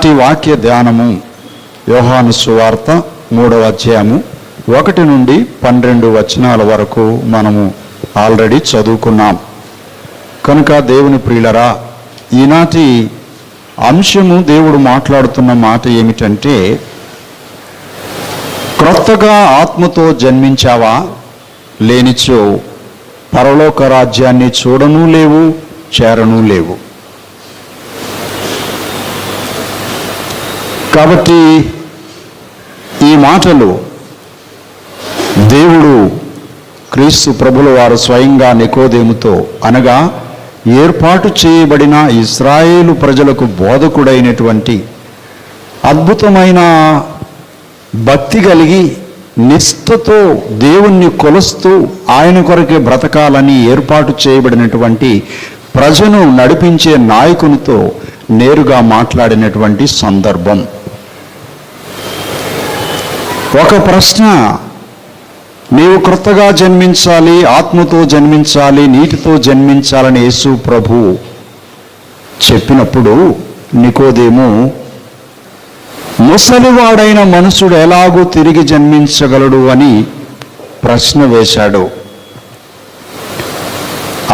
ఈనాటి వాక్య ధ్యానము యోహాను సువార్త 3వ అధ్యాయము 1 నుండి 12 వచనాల వరకు మనము ఆల్రెడీ చదువుకున్నాం. కనుక దేవుని ప్రియులరా, ఈనాటి అంశము దేవుడు మాట్లాడుతున్న మాట ఏమిటంటే, క్రొత్తగా ఆత్మతో జన్మించావా? లేనిచో పరలోక రాజ్యాన్ని చూడనూ లేవు, చేరనూ లేవు. కాబట్టి ఈ మాటలు దేవుడు క్రీస్తు ప్రభుల వారు స్వయంగా నికోదేముతో అనగా ఏర్పాటు చేయబడిన ఇశ్రాయేలు ప్రజలకు బోధకుడైనటువంటి, అద్భుతమైన భక్తి కలిగి నిష్ఠతో దేవుణ్ణి కొలుస్తూ ఆయన కొరకే బ్రతకాలని ఏర్పాటు చేయబడినటువంటి ప్రజను నడిపించే నాయకునితో నేరుగా మాట్లాడినటువంటి సందర్భం. ఒక ప్రశ్న, నీవు క్రొత్తగా జన్మించాలి, ఆత్మతో జన్మించాలి, నీటితో జన్మించాలని యేసు ప్రభు చెప్పినప్పుడు నికోదేము, ముసలివాడైన మనుషుడు ఎలాగూ తిరిగి జన్మించగలడు అని ప్రశ్న వేశాడు.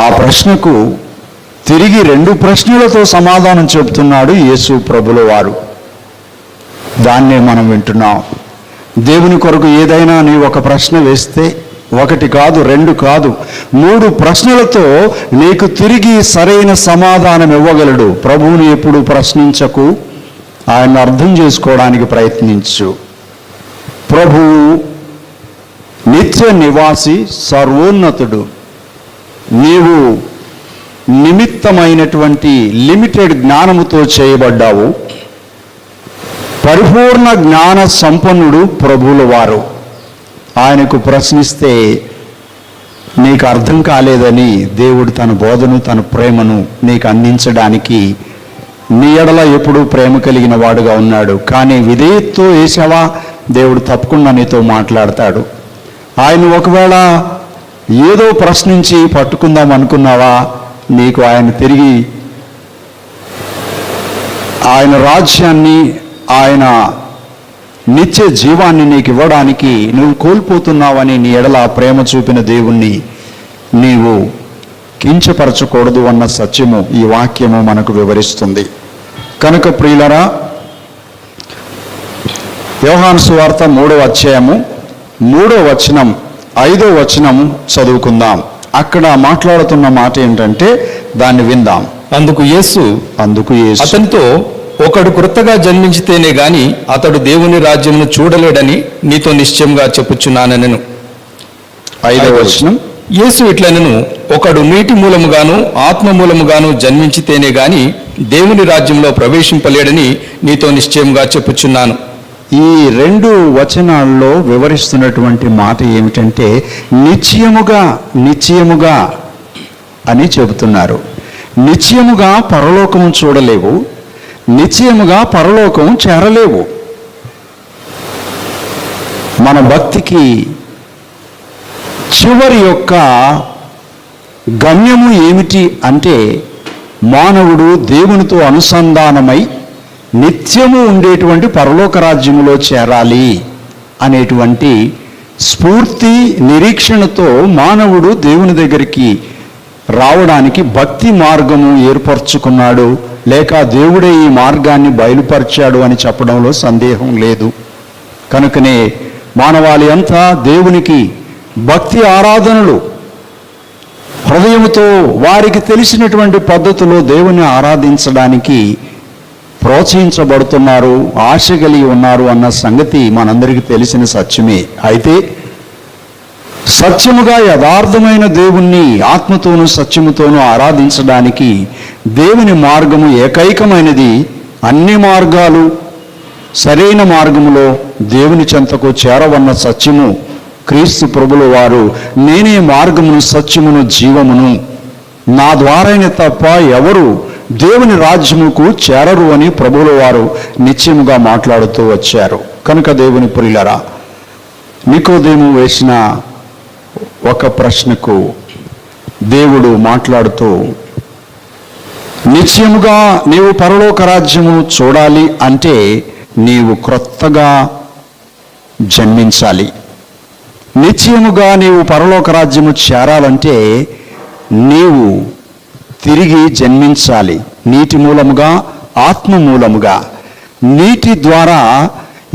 ఆ ప్రశ్నకు తిరిగి 2 ప్రశ్నలతో సమాధానం చెబుతున్నాడు యేసు ప్రభుల వారు. దాన్నే మనం వింటున్నాం. దేవుని కొరకు ఏదైనా నీ ఒక ప్రశ్న వేస్తే 1 కాదు, 2 కాదు, 3 ప్రశ్నలతో నీకు తిరిగి సరైన సమాధానం ఇవ్వగలడు. ప్రభువుని ఎప్పుడు ప్రశ్నించకు, ఆయన అర్థం చేసుకోవడానికి ప్రయత్నించు. ప్రభువు నిత్య నివాసి, సర్వోన్నతుడు. నీవు నిమిత్తమైనటువంటి లిమిటెడ్ జ్ఞానముతో చేయబడ్డావు. పరిపూర్ణ జ్ఞాన సంపన్నుడు ప్రభువుల వారు. ఆయనకు ప్రశ్నిస్తే నీకు అర్థం కాలేదని దేవుడు తన బోధను, తన ప్రేమను నీకు అందించడానికి నీ ఎడల ఎప్పుడూ ప్రేమ కలిగిన వాడుగా ఉన్నాడు. కానీ విధేయతతో వేసావా, దేవుడు తప్పకుండా నీతో మాట్లాడతాడు. ఆయన ఒకవేళ ఏదో ప్రశ్నించి పట్టుకుందాం అనుకున్నావా, నీకు ఆయన తిరిగి ఆయన రాజ్యాన్ని, ఆయన నిత్య జీవాన్ని నీకు ఇవ్వడానికి నువ్వు కోల్పోతున్నావని నీ ఎడల ప్రేమ చూపిన దేవుణ్ణి నీవు కించపరచకూడదు అన్న సత్యము ఈ వాక్యము మనకు వివరిస్తుంది. కనుక ప్రియులరా, యోహాను సువార్త 3వ అధ్యాయము 3వ వచనం 5వ వచనం చదువుకుందాం. అక్కడ మాట్లాడుతున్న మాట ఏంటంటే దాన్ని విందాం. అందుకు యేసు అతనితో, ఒకడు క్రొత్తగా జన్మించితేనే గాని అతడు దేవుని రాజ్యమును చూడలేడని నీతో నిశ్చయంగా చెప్పుచున్నానెను. 5వ వచనం, యేసు ఇట్లనెను, ఒకడు నీటి మూలముగాను ఆత్మ మూలముగాను జన్మించితేనే గాని దేవుని రాజ్యంలో ప్రవేశింపలేడని నీతో నిశ్చయంగా చెప్పుచున్నాను. ఈ 2 వచనాల్లో వివరిస్తున్నటువంటి మాట ఏమిటంటే, నిశ్చయముగా అని చెబుతున్నారు. నిశ్చయముగా పరలోకము చూడలేవు, నిశ్చయముగా పరలోకం చేరలేవు. మన భక్తికి చివరి యొక్క గమ్యము ఏమిటి అంటే, మానవుడు దేవునితో అనుసంధానమై నిత్యము ఉండేటువంటి పరలోక రాజ్యములో చేరాలి అనేటువంటి స్ఫూర్తి నిరీక్షణతో మానవుడు దేవుని దగ్గరికి రావడానికి భక్తి మార్గము ఏర్పరచుకున్నాడు, లేక దేవుడే ఈ మార్గాన్ని బయలుపరిచాడు అని చెప్పడంలో సందేహం లేదు. కనుకనే మానవాళి అంతా దేవునికి భక్తి ఆరాధనలు హృదయముతో వారికి తెలిసినటువంటి పద్ధతిలో దేవుని ఆరాధించడానికి ప్రోత్సహించబడుతున్నారు, ఆశ కలిగి ఉన్నారు అన్న సంగతి మనందరికీ తెలిసిన సత్యమే. అయితే సత్యముగా యథార్థమైన దేవుణ్ణి ఆత్మతోనూ సత్యముతోనూ ఆరాధించడానికి దేవుని మార్గము ఏకైకమైనది. అన్ని మార్గాలు సరైన మార్గములో దేవుని చెంతకు చేరవన్న సత్యము క్రీస్తు ప్రభుల వారు, నేనే మార్గమును, సత్యమును, జీవమును, నా ద్వారానే తప్ప ఎవరు దేవుని రాజ్యముకు చేరరు అని ప్రభువుల వారు నిశ్చయముగా మాట్లాడుతూ వచ్చారు. కనుక దేవుని ప్రియులరా, నికోదేము వేసిన ఒక ప్రశ్నకు దేవుడు మాట్లాడుతూ నిశ్చయముగా నీవు పరలోక రాజ్యము చూడాలి అంటే నీవు క్రొత్తగా జన్మించాలి. నిశ్చయముగా నీవు పరలోక రాజ్యము చేరాలంటే నీవు తిరిగి జన్మించాలి. నీటి మూలముగా, ఆత్మ మూలముగా. నీటి ద్వారా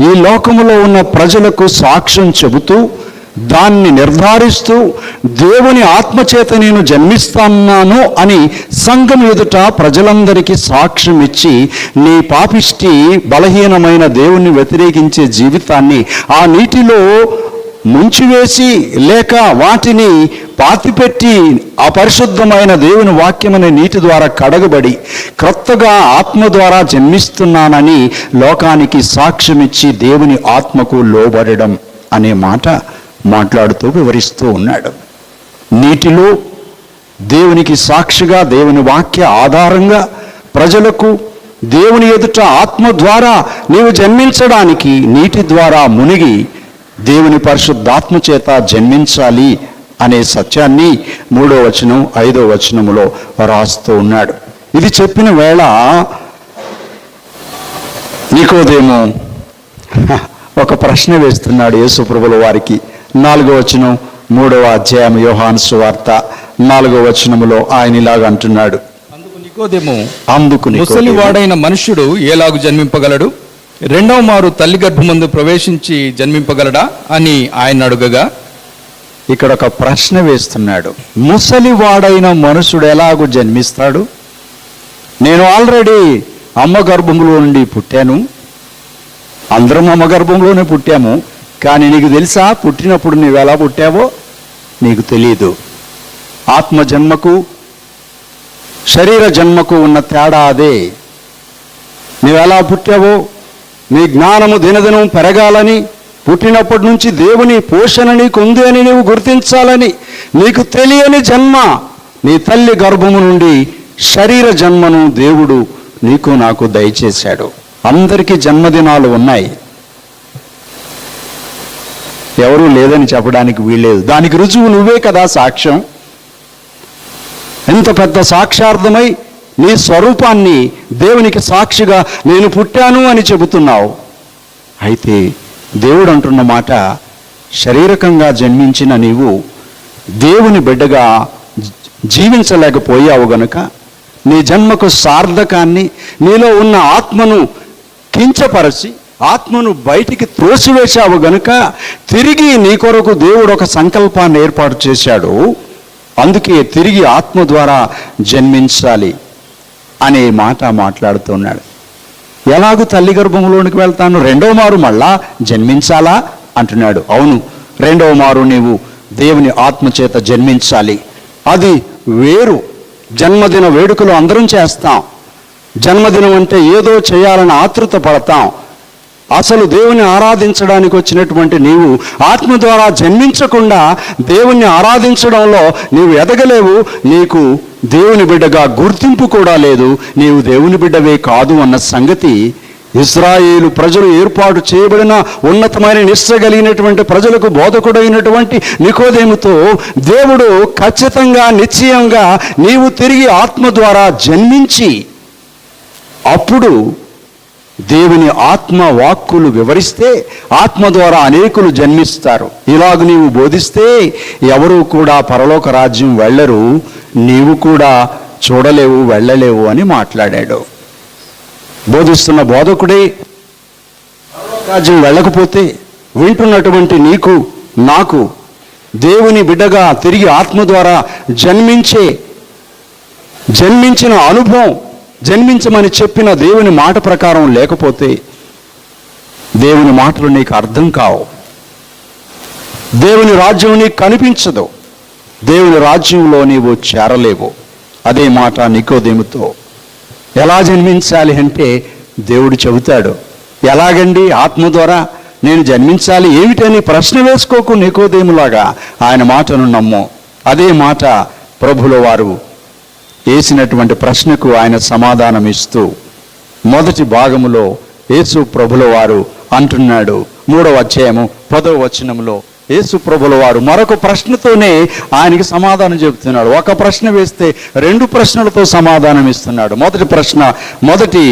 ఈ లోకములో ఉన్న ప్రజలకు సాక్ష్యం చెబుతూ, దాన్ని నిర్ధారిస్తూ, దేవుని ఆత్మచేత నేను జన్మిస్తున్నాను అని సంఘం ఎదుట ప్రజలందరికీ సాక్ష్యం ఇచ్చి, నీ పాపిష్టి బలహీనమైన దేవుణ్ణి వ్యతిరేకించే జీవితాన్ని ఆ నీటిలో ముంచివేసి లేక వాటిని పాతిపెట్టి అపరిశుద్ధమైన దేవుని వాక్యమనే నీటి ద్వారా కడగబడి క్రొత్తగా ఆత్మ ద్వారా జన్మిస్తున్నానని లోకానికి సాక్ష్యమిచ్చి దేవుని ఆత్మకు లోబడడం అనే మాట మాట్లాడుతూ వివరిస్తూ ఉన్నాడు. నీటిలో దేవునికి సాక్షిగా, దేవుని వాక్య ఆధారంగా ప్రజలకు దేవుని ఎదుట ఆత్మ ద్వారా నీవు జన్మించడానికి నీటి ద్వారా మునిగి దేవుని పరిశుద్ధాత్మ చేత జన్మించాలి అనే సత్యాన్ని 3వ వచనం 5వ వచనములో రాస్తూ ఉన్నాడు. ఇది చెప్పిన వేళ నికోదేము ఒక ప్రశ్న వేస్తున్నాడు యేసు ప్రభుల వారికి. 4వ వచనం 3వ అధ్యాయం యోహాను సువార్త 4వ వచనములో ఆయన ఇలాగ అంటున్నాడు. అందుకు ముసలివాడైన మనుష్యుడు ఎలాగు జన్మింపగలడు? రెండవ మారు తల్లి గర్భమందు ప్రవేశించి జన్మింపగలడా అని ఆయన అడుగగా, ఇక్కడ ఒక ప్రశ్న వేస్తున్నాడు. ముసలివాడైన మనుషుడు ఎలాగూ జన్మిస్తాడు? నేను ఆల్రెడీ అమ్మ గర్భంలో నుండి పుట్టాను, అందరం అమ్మ గర్భంలోనే పుట్టాము, కానీ నీకు తెలుసా పుట్టినప్పుడు నీవు ఎలా పుట్టావో? నీకు తెలియదు. ఆత్మ జన్మకు శరీర జన్మకు ఉన్న తేడా అదే. నీవు ఎలా పుట్టావో, నీ జ్ఞానము దినదినం పెరగాలని, పుట్టినప్పటి నుంచి దేవుని పోషణ నీకు ఉంది అని నీవు గుర్తించాలని, నీకు తెలియని జన్మ, నీ తల్లి గర్భము నుండి శరీర జన్మను దేవుడు నీకు నాకు దయచేశాడు. అందరికీ జన్మదినాలు ఉన్నాయి, ఎవరూ లేదని చెప్పడానికి వీల్లేదు. దానికి రుజువు నువ్వే కదా సాక్ష్యం. ఎంత పెద్ద సాక్ష్యార్థమై నీ స్వరూపాన్ని దేవునికి సాక్షిగా నేను పుట్టాను అని చెబుతున్నావు. అయితే దేవుడు అంటున్న మాట, శారీరకంగా జన్మించిన నీవు దేవుని బిడ్డగా జీవించలేకపోయావు గనుక, నీ జన్మకు సార్థకాన్ని, నీలో ఉన్న ఆత్మను కించపరచి ఆత్మను బయటికి త్రోసివేశావు గనుక తిరిగి నీ కొరకు దేవుడు ఒక సంకల్పాన్ని ఏర్పాటు చేశాడు. అందుకే తిరిగి ఆత్మ ద్వారా జన్మించాలి అనే మాట మాట్లాడుతున్నాడు. ఎలాగూ తల్లి గర్భంలోనికి వెళ్తాను, రెండవ మారు మళ్ళా జన్మించాలా అంటున్నాడు. అవును, రెండవ మారు నీవు దేవుని ఆత్మచేత జన్మించాలి. అది వేరు. జన్మదిన వేడుకలు అందరం చేస్తాం. జన్మదినం అంటే ఏదో చేయాలని ఆతృత పడతాం. అసలు దేవుని ఆరాధించడానికి వచ్చినటువంటి నీవు ఆత్మ ద్వారా జన్మించకుండా దేవుణ్ణి ఆరాధించడంలో నీవు ఎదగలేవు. నీకు దేవుని బిడ్డగా గుర్తింపు కూడా లేదు. నీవు దేవుని బిడ్డవే కాదు అన్న సంగతి ఇశ్రాయేలు ప్రజలు ఏర్పాటు చేయబడిన ఉన్నతమైన నిష్ఠ కలిగినటువంటి ప్రజలకు బోధకుడైనటువంటి నికోదేముతో దేవుడు ఖచ్చితంగా, నిశ్చయంగా నీవు తిరిగి ఆత్మ ద్వారా జన్మించి అప్పుడు దేవుని ఆత్మ వాక్కులు వివరిస్తే ఆత్మ ద్వారా అనేకులు జన్మిస్తారు. ఇలాగ నీవు బోధిస్తే ఎవరు కూడా పరలోక రాజ్యం వెళ్ళరు, నీవు కూడా చూడలేవు, వెళ్ళలేవు అని మాట్లాడాడు. బోధిస్తున్న బోధకుడే రాజ్యం వెళ్ళకపోతే వింటున్నటువంటి నీకు నాకు దేవుని బిడ్డగా తిరిగి ఆత్మ ద్వారా జన్మించిన అనుభవం, జన్మించమని చెప్పిన దేవుని మాట ప్రకారం లేకపోతే దేవుని మాటలు నీకు అర్థం కావు. దేవుని రాజ్యం నీకు కనిపించదు. దేవుని రాజ్యంలో నీవు చేరలేవు. అదే మాట నికోదేముతో. ఎలా జన్మించాలి అంటే దేవుడు చెబుతాడు. ఎలాగండి ఆత్మ ద్వారా నేను జన్మించాలి ఏమిటని ప్రశ్న వేసుకోకు నికోదేములాగా. ఆయన మాటను నమ్ము. అదే మాట ప్రభుల వారు వేసినటువంటి ప్రశ్నకు ఆయన సమాధానం ఇస్తూ మొదటి భాగములో యేసు ప్రభుల వారు అంటున్నాడు. 3వ అధ్యాయము 10వ వచనంలో యేసు ప్రభుల వారు మరొక ప్రశ్నతోనే ఆయనకి సమాధానం చెబుతున్నాడు. ఒక ప్రశ్న వేస్తే 2 ప్రశ్నలతో సమాధానం ఇస్తున్నాడు. మొదటి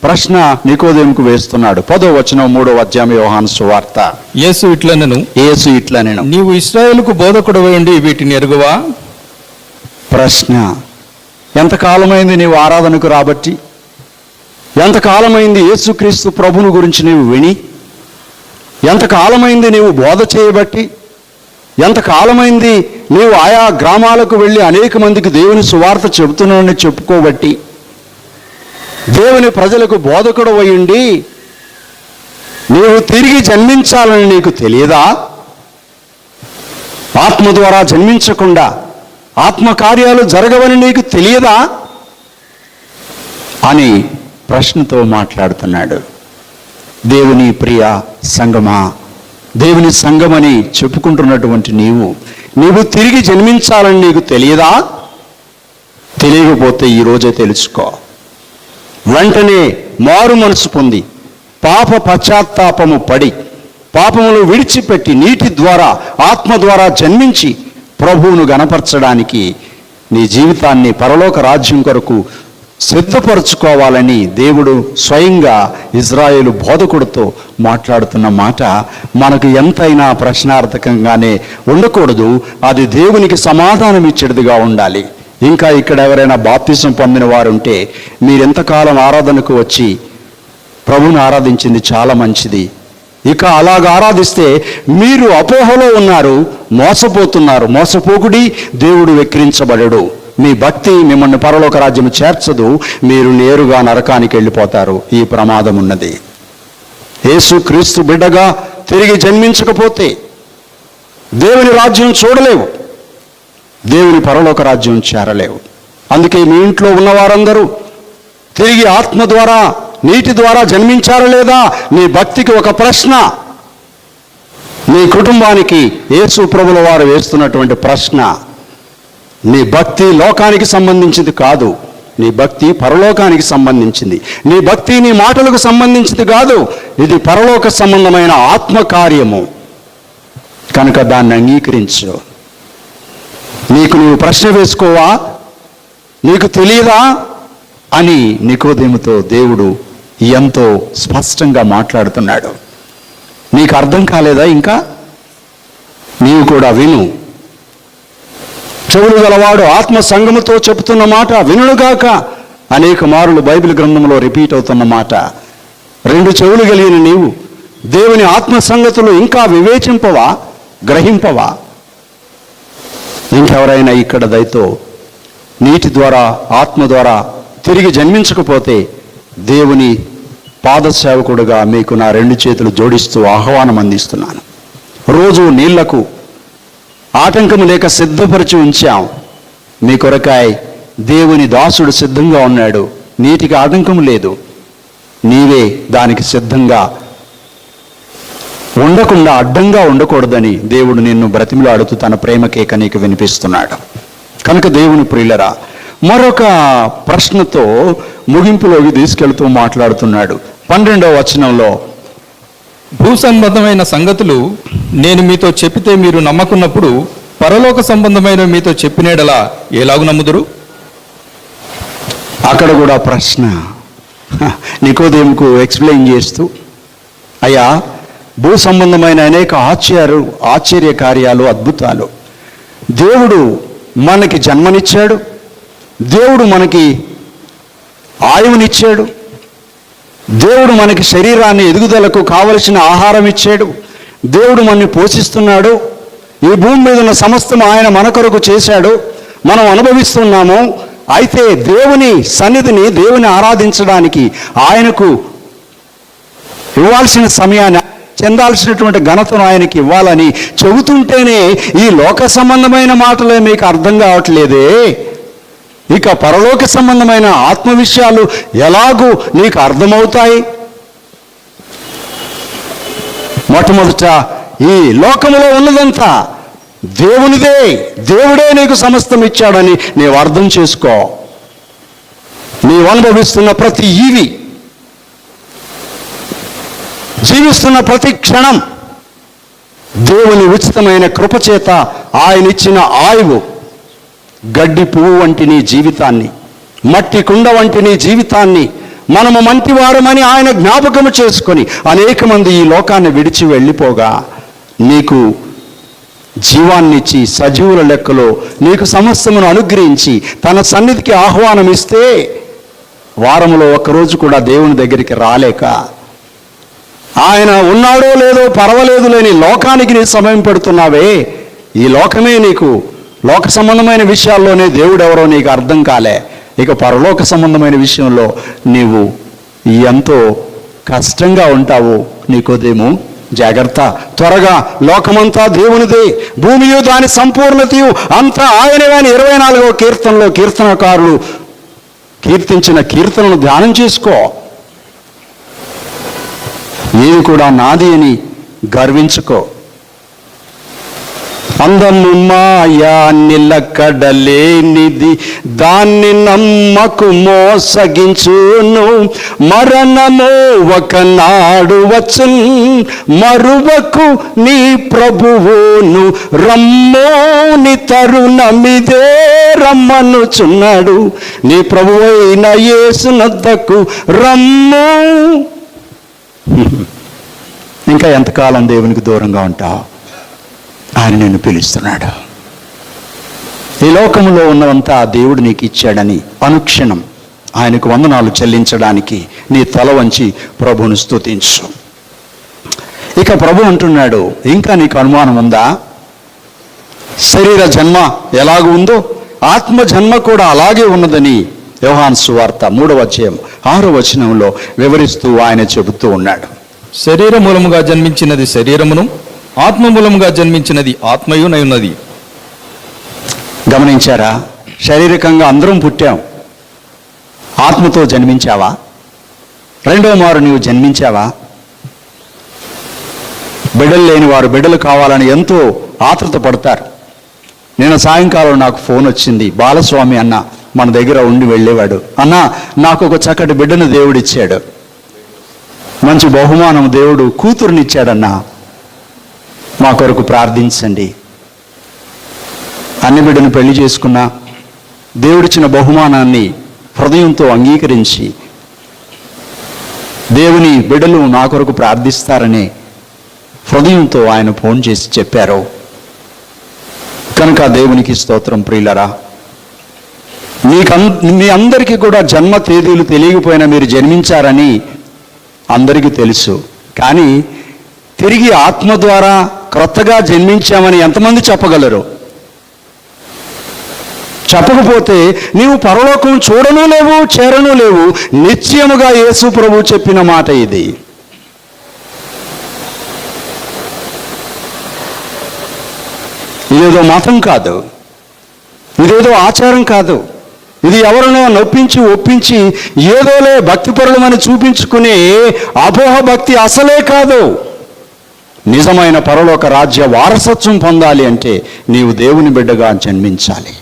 ప్రశ్న నికోదేముకు వేస్తున్నాడు. 10వ వచనం 3వ అధ్యాయం యోహాను సువార్త. యేసు ఇట్లనెను, నీవు ఇశ్రాయేలుకు బోధకుడవై ఉండి వీటిని ఎరుగువా? ప్రశ్న, ఎంతకాలమైంది నీవు ఆరాధనకు రాబట్టి? ఎంతకాలమైంది యేసుక్రీస్తు ప్రభుని గురించి నీవు విని? ఎంతకాలమైంది నీవు బోధ చేయబట్టి? ఎంతకాలమైంది నీవు ఆయా గ్రామాలకు వెళ్ళి అనేక మందికి దేవుని సువార్త చెబుతున్నానని చెప్పుకోబట్టి? దేవుని ప్రజలకు బోధకుడు అయ్యుండి నీవు తిరిగి జన్మించాలని నీకు తెలియదా? ఆత్మ ద్వారా జన్మించకుండా ఆత్మకార్యాలు జరగవని నీకు తెలియదా అని ప్రశ్నతో మాట్లాడుతున్నాడు. దేవుని ప్రియ సంగమా, దేవుని సంగమని చెప్పుకుంటున్నటువంటి నీవు తిరిగి జన్మించాలని నీకు తెలియదా? తెలియకపోతే ఈరోజే తెలుసుకో. వెంటనే మారు మనసు పొంది పాప పశ్చాత్తాపము పడి పాపములు విడిచిపెట్టి నీటి ద్వారా ఆత్మ ద్వారా జన్మించి ప్రభువును గణపరచడానికి నీ జీవితాన్ని పరలోక రాజ్యం కొరకు సిద్ధపరచుకోవాలని దేవుడు స్వయంగా ఇజ్రాయేలు బోధకుడితో మాట్లాడుతున్న మాట మనకు ఎంతైనా ప్రశ్నార్థకంగానే ఉండకూడదు. అది దేవునికి సమాధానం ఇచ్చేదిగా ఉండాలి. ఇంకా ఇక్కడ ఎవరైనా బాప్తిసం పొందిన వారు ఉంటే, మీరెంతకాలం ఆరాధనకు వచ్చి ప్రభువుని ఆరాధించింది చాలా మంచిది. ఇక అలాగ ఆరాధిస్తే మీరు అపోహలో ఉన్నారు, మోసపోతున్నారు. మోసపోకుడి, దేవుడు వెక్కిరించబడడు. మీ భక్తి మిమ్మల్ని పరలోక రాజ్యం చేర్చదు, మీరు నేరుగా నరకానికి వెళ్ళిపోతారు. ఈ ప్రమాదం ఉన్నది. యేసుక్రీస్తు బిడ్డగా తిరిగి జన్మించకపోతే దేవుని రాజ్యం చూడలేవు, దేవుని పరలోక రాజ్యం చేరలేవు. అందుకే మీ ఇంట్లో ఉన్నవారందరూ తిరిగి ఆత్మ ద్వారా నీటి ద్వారా జన్మించారా లేదా? నీ భక్తికి ఒక ప్రశ్న. నీ కుటుంబానికి యేసు ప్రభుల వారు వేస్తున్నటువంటి ప్రశ్న. నీ భక్తి లోకానికి సంబంధించింది కాదు, నీ భక్తి పరలోకానికి సంబంధించింది. నీ భక్తి నీ మాటలకు సంబంధించింది కాదు, ఇది పరలోక సంబంధమైన ఆత్మకార్యము. కనుక దాన్ని అంగీకరించు. నీకు నువ్వు ప్రశ్న వేసుకోవా? నీకు తెలియదా అని నికోదేముతో దేవుడు ఎంతో స్పష్టంగా మాట్లాడుతున్నాడు. నీకు అర్థం కాలేదా? ఇంకా నీవు కూడా విను. చెవులు గలవాడు ఆత్మ సంగముతో చెబుతున్న మాట వినుగాక. అనేక మారులు బైబిల్ గ్రంథంలో రిపీట్ అవుతున్న మాట. 2 చెవులు కలిగిన నీవు దేవుని ఆత్మ సంగతులు ఇంకా వివేచింపవా, గ్రహింపవా? ఇంకెవరైనా ఇక్కడ దయతో నీటి ద్వారా ఆత్మ ద్వారా తిరిగి జన్మించకపోతే దేవుని పాదసేవకుడుగా మీకు నా 2 చేతులు జోడిస్తూ ఆహ్వానం అందిస్తున్నాను. రోజు నీళ్లకు ఆటంకము లేక సిద్ధపరిచి ఉంచాం. మీ కొరకాయ దేవుని దాసుడు సిద్ధంగా ఉన్నాడు. నీటికి ఆటంకం లేదు, నీవే దానికి సిద్ధంగా ఉండకుండా అడ్డంగా ఉండకూడదని దేవుడు నిన్ను బ్రతిమిలాడుతూ తన ప్రేమ కేక నీకు వినిపిస్తున్నాడు. కనుక దేవుని ప్రియులరా, మరొక ప్రశ్నతో ముగింపులోకి తీసుకెళ్తూ మాట్లాడుతున్నాడు. 12వ వచనంలో, భూ సంబంధమైన సంగతులు నేను మీతో చెప్పితే మీరు నమ్మకున్నప్పుడు పరలోక సంబంధమైన మీతో చెప్పినేడలా ఎలాగు నమ్ముదురు? అక్కడ కూడా ప్రశ్న. నికోదేముకు ఎక్స్ప్లెయిన్ చేస్తూ, అయ్యా, భూ సంబంధమైన అనేక ఆశ్చర్య కార్యాలు, అద్భుతాలు దేవుడు మనకి జన్మనిచ్చాడు, దేవుడు మనకి ఆయువునిచ్చాడు, దేవుడు మనకి శరీరాన్ని ఎదుగుదలకు కావలసిన ఆహారం ఇచ్చాడు, దేవుడు మనని పోషిస్తున్నాడు. ఈ భూమి మీద ఉన్న సమస్తం ఆయన మన కొరకు చేశాడు, మనం అనుభవిస్తున్నాము. అయితే దేవుని సన్నిధిని, దేవుని ఆరాధించడానికి ఆయనకు ఇవ్వాల్సిన సమయాన్ని, చెందాల్సినటువంటి ఘనతను ఆయనకి ఇవ్వాలని చెబుతుంటేనే ఈ లోక సంబంధమైన మాటలే మీకు అర్థం కావట్లేదే, ఇక పరలోక సంబంధమైన ఆత్మ విషయాలు ఎలాగూ నీకు అర్థమవుతాయి? మొట్టమొదట ఈ లోకములో ఉన్నదంతా దేవునిదే, దేవుడే నీకు సమస్తం ఇచ్చాడని నీవు అర్థం చేసుకో. నీవు అనుభవిస్తున్న ప్రతి ఈవి, జీవిస్తున్న ప్రతి క్షణం దేవుని ఉచితమైన కృపచేత ఆయన ఇచ్చిన ఆయువు, గడ్డి పువ్వు వంటి నీ జీవితాన్ని, మట్టి కుండ వంటి నీ జీవితాన్ని మనము మంటివారమని ఆయన జ్ఞాపకము చేసుకొని అనేక మంది ఈ లోకాన్ని విడిచి వెళ్ళిపోగా నీకు జీవాన్నిచ్చి సజీవుల లెక్కలో నీకు సమస్తమును అనుగ్రహించి తన సన్నిధికి ఆహ్వానం ఇస్తే వారంలో ఒక్కరోజు కూడా దేవుని దగ్గరికి రాలేక ఆయన ఉన్నాడో లేదో పర్వాలేదు లేని లోకానికి నీ సమయం పెడుతున్నావే, ఈ లోకమే నీకు లోక సంబంధమైన విషయాల్లోనే దేవుడు ఎవరో నీకు అర్థం కాలే, ఇక పరలోక సంబంధమైన విషయంలో నీవు ఎంతో కష్టంగా ఉంటావు. నీకోదేమో జాగ్రత్త, త్వరగా లోకమంతా దేవునిదే, భూమియు దాని సంపూర్ణతయు అంతా ఆయనవే అని 24వ కీర్తనలో కీర్తనకారులు కీర్తించిన కీర్తనను ధ్యానం చేసుకో. ఏది కూడా నాది అని గర్వించుకో. అందము మాయా నిలకడలేనిది, దాన్ని నమ్మకు మోసగించును. మరణము ఒకనాడు వచ్చున్, మరువకు నీ ప్రభువును. రమ్మోని తరుణమిదే రమ్మనుచున్నాడు, నీ ప్రభువైన యేసునొద్దకు రమ్ము. ఇంకా ఎంతకాలం దేవునికి దూరంగా ఉంటావు? ఆయన నిన్ను పిలుస్తున్నాడు. ఈ లోకంలో ఉన్నదంతా దేవుడు నీకు ఇచ్చాడని అనుక్షణం ఆయనకు వందనాలు చెల్లించడానికి నీ తల వంచి ప్రభువును స్తుతించు. ఇక ప్రభు అంటున్నాడు, ఇంకా నీకు అనుమానం ఉందా? శరీర జన్మ ఎలాగ ఉందో ఆత్మ జన్మ కూడా అలాగే ఉన్నదని యోహాను సువార్త 3వ అధ్యాయం 6వ వచనంలో వివరిస్తూ ఆయన చెబుతూ ఉన్నాడు. శరీర మూలముగా జన్మించినది శరీరమును, ఆత్మ మూలముగా జన్మించినది ఆత్మయునై ఉన్నది. గమనించారా? శారీరకంగా అందరం పుట్టాం. ఆత్మతో జన్మించావా? రెండో మారు నీవు జన్మించావా? బిడ్డలు లేని వారు బిడ్డలు కావాలని ఎంతో ఆతృత పడతారు. నిన్న సాయంకాలం నాకు ఫోన్ వచ్చింది. బాలస్వామి అన్న మన దగ్గర ఉండి వెళ్ళేవాడు. అన్న, నాకు ఒక చక్కటి బిడ్డను దేవుడిచ్చాడు, మంచి బహుమానం దేవుడు కూతురునిచ్చాడన్నా, మా కొరకు ప్రార్థించండి. అన్ని బిడ్డను పెళ్లి చేసుకున్నా దేవుడిచ్చిన బహుమానాన్ని హృదయంతో అంగీకరించి దేవుని బిడ్డలు నా కొరకు ప్రార్థిస్తారని హృదయంతో ఆయన ఫోన్ చేసి చెప్పారు. కనుక దేవునికి స్తోత్రం. ప్రియులరా, మీ అందరికీ కూడా జన్మ తేదీలు తెలియకపోయినా మీరు జన్మించారని అందరికీ తెలుసు. కానీ తిరిగి ఆత్మ ద్వారా క్రొత్తగా జన్మించామని ఎంతమంది చెప్పగలరు? చెప్పకపోతే నీవు పరలోకం చూడను లేవు, చేరను లేవు. నిశ్చయముగా యేసు ప్రభు చెప్పిన మాట ఇది. ఇదేదో మతం కాదు, ఇదేదో ఆచారం కాదు, ఇది ఎవరినో నొప్పించి ఒప్పించి ఏదోలే భక్తిపరులమని చూపించుకునే అపోహ భక్తి అసలే కాదు. నిజమైన పరలోక రాజ్య వారసత్వం పొందాలి అంటే నీవు దేవుని బిడ్డగా జన్మించాలి.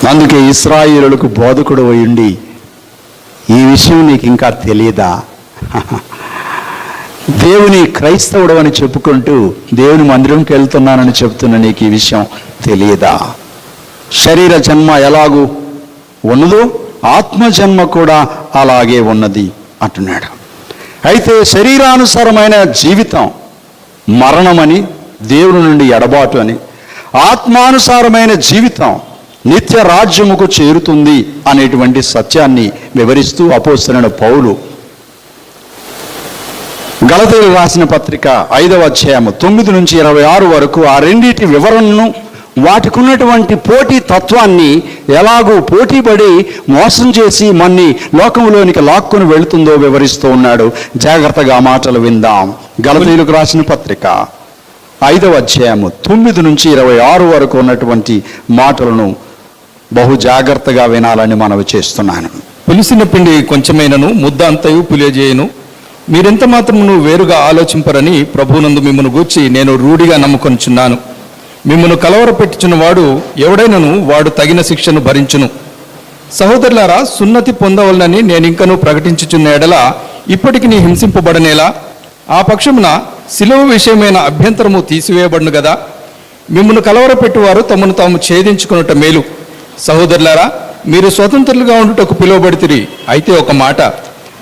అందుకే ఇశ్రాయేలులకు బోధకుడు అయ్యుండి ఈ విషయం నీకు ఇంకా తెలియదా? దేవుని క్రైస్తవుడు అని చెప్పుకుంటూ దేవుని మందిరంకి వెళ్తున్నానని చెప్తున్న నీకు ఈ విషయం తెలియదా? శరీర జన్మ ఎలాగూ ఉన్నదో ఆత్మ జన్మ కూడా అలాగే ఉన్నది అంటున్నాడు. అయితే శరీరానుసారమైన జీవితం మరణమని, దేవుని నుండి ఎడబాటు అని, ఆత్మానుసారమైన జీవితం నిత్య రాజ్యముకు చేరుతుంది అనేటువంటి సత్యాన్ని వివరిస్తూ అపోస్తలుడైన పౌలు గలతీయులకు రాసిన పత్రిక 5వ అధ్యాయం 9 నుంచి 26 వరకు ఆ రెండింటి వివరణను, వాటికి ఉన్నటువంటి పోటీ తత్వాన్ని, ఎలాగూ పోటీపడి మోసం చేసి మన్ని లోకంలోనికి లాక్కుని వెళుతుందో వివరిస్తూ ఉన్నాడు. జాగ్రత్తగా మాటలు విందాం. గలతీయులకు రాసిన పత్రిక 5వ అధ్యాయం 9 నుంచి 26 వరకు ఉన్నటువంటి మాటలను బహు జాగ్రత్తగా వినాలని మనవి చేస్తున్నాను. పులిసిన పిండి కొంచెమైనను ముద్ద అంతయు పులియజేయను, మీరెంత మాత్రమును వేరుగా ఆలోచింపరని ప్రభువునందు మిమ్మను గూర్చి నేను రూఢిగా నమ్ముకొనుచున్నాను. మిమ్మను కలవరపెట్టుచున్న వాడు ఎవడైనను వాడు తగిన శిక్షను భరించును. సహోదరులారా, సున్నతి పొందవలనని నేనింకను ప్రకటించుచున్న ఎడల ఇప్పటికి నీ హింసింపబడనేలా? ఆ పక్షమున శిలువ విషయమైన అభ్యంతరము తీసివేయబడును కదా. మిమ్మల్ని కలవరపెట్టువారు తమను తాము ఛేదించుకున్నట మేలు. సహోదరులారా, మీరు స్వతంత్రులుగా ఉండుటకు పిలువబడితిరి. అయితే ఒక మాట,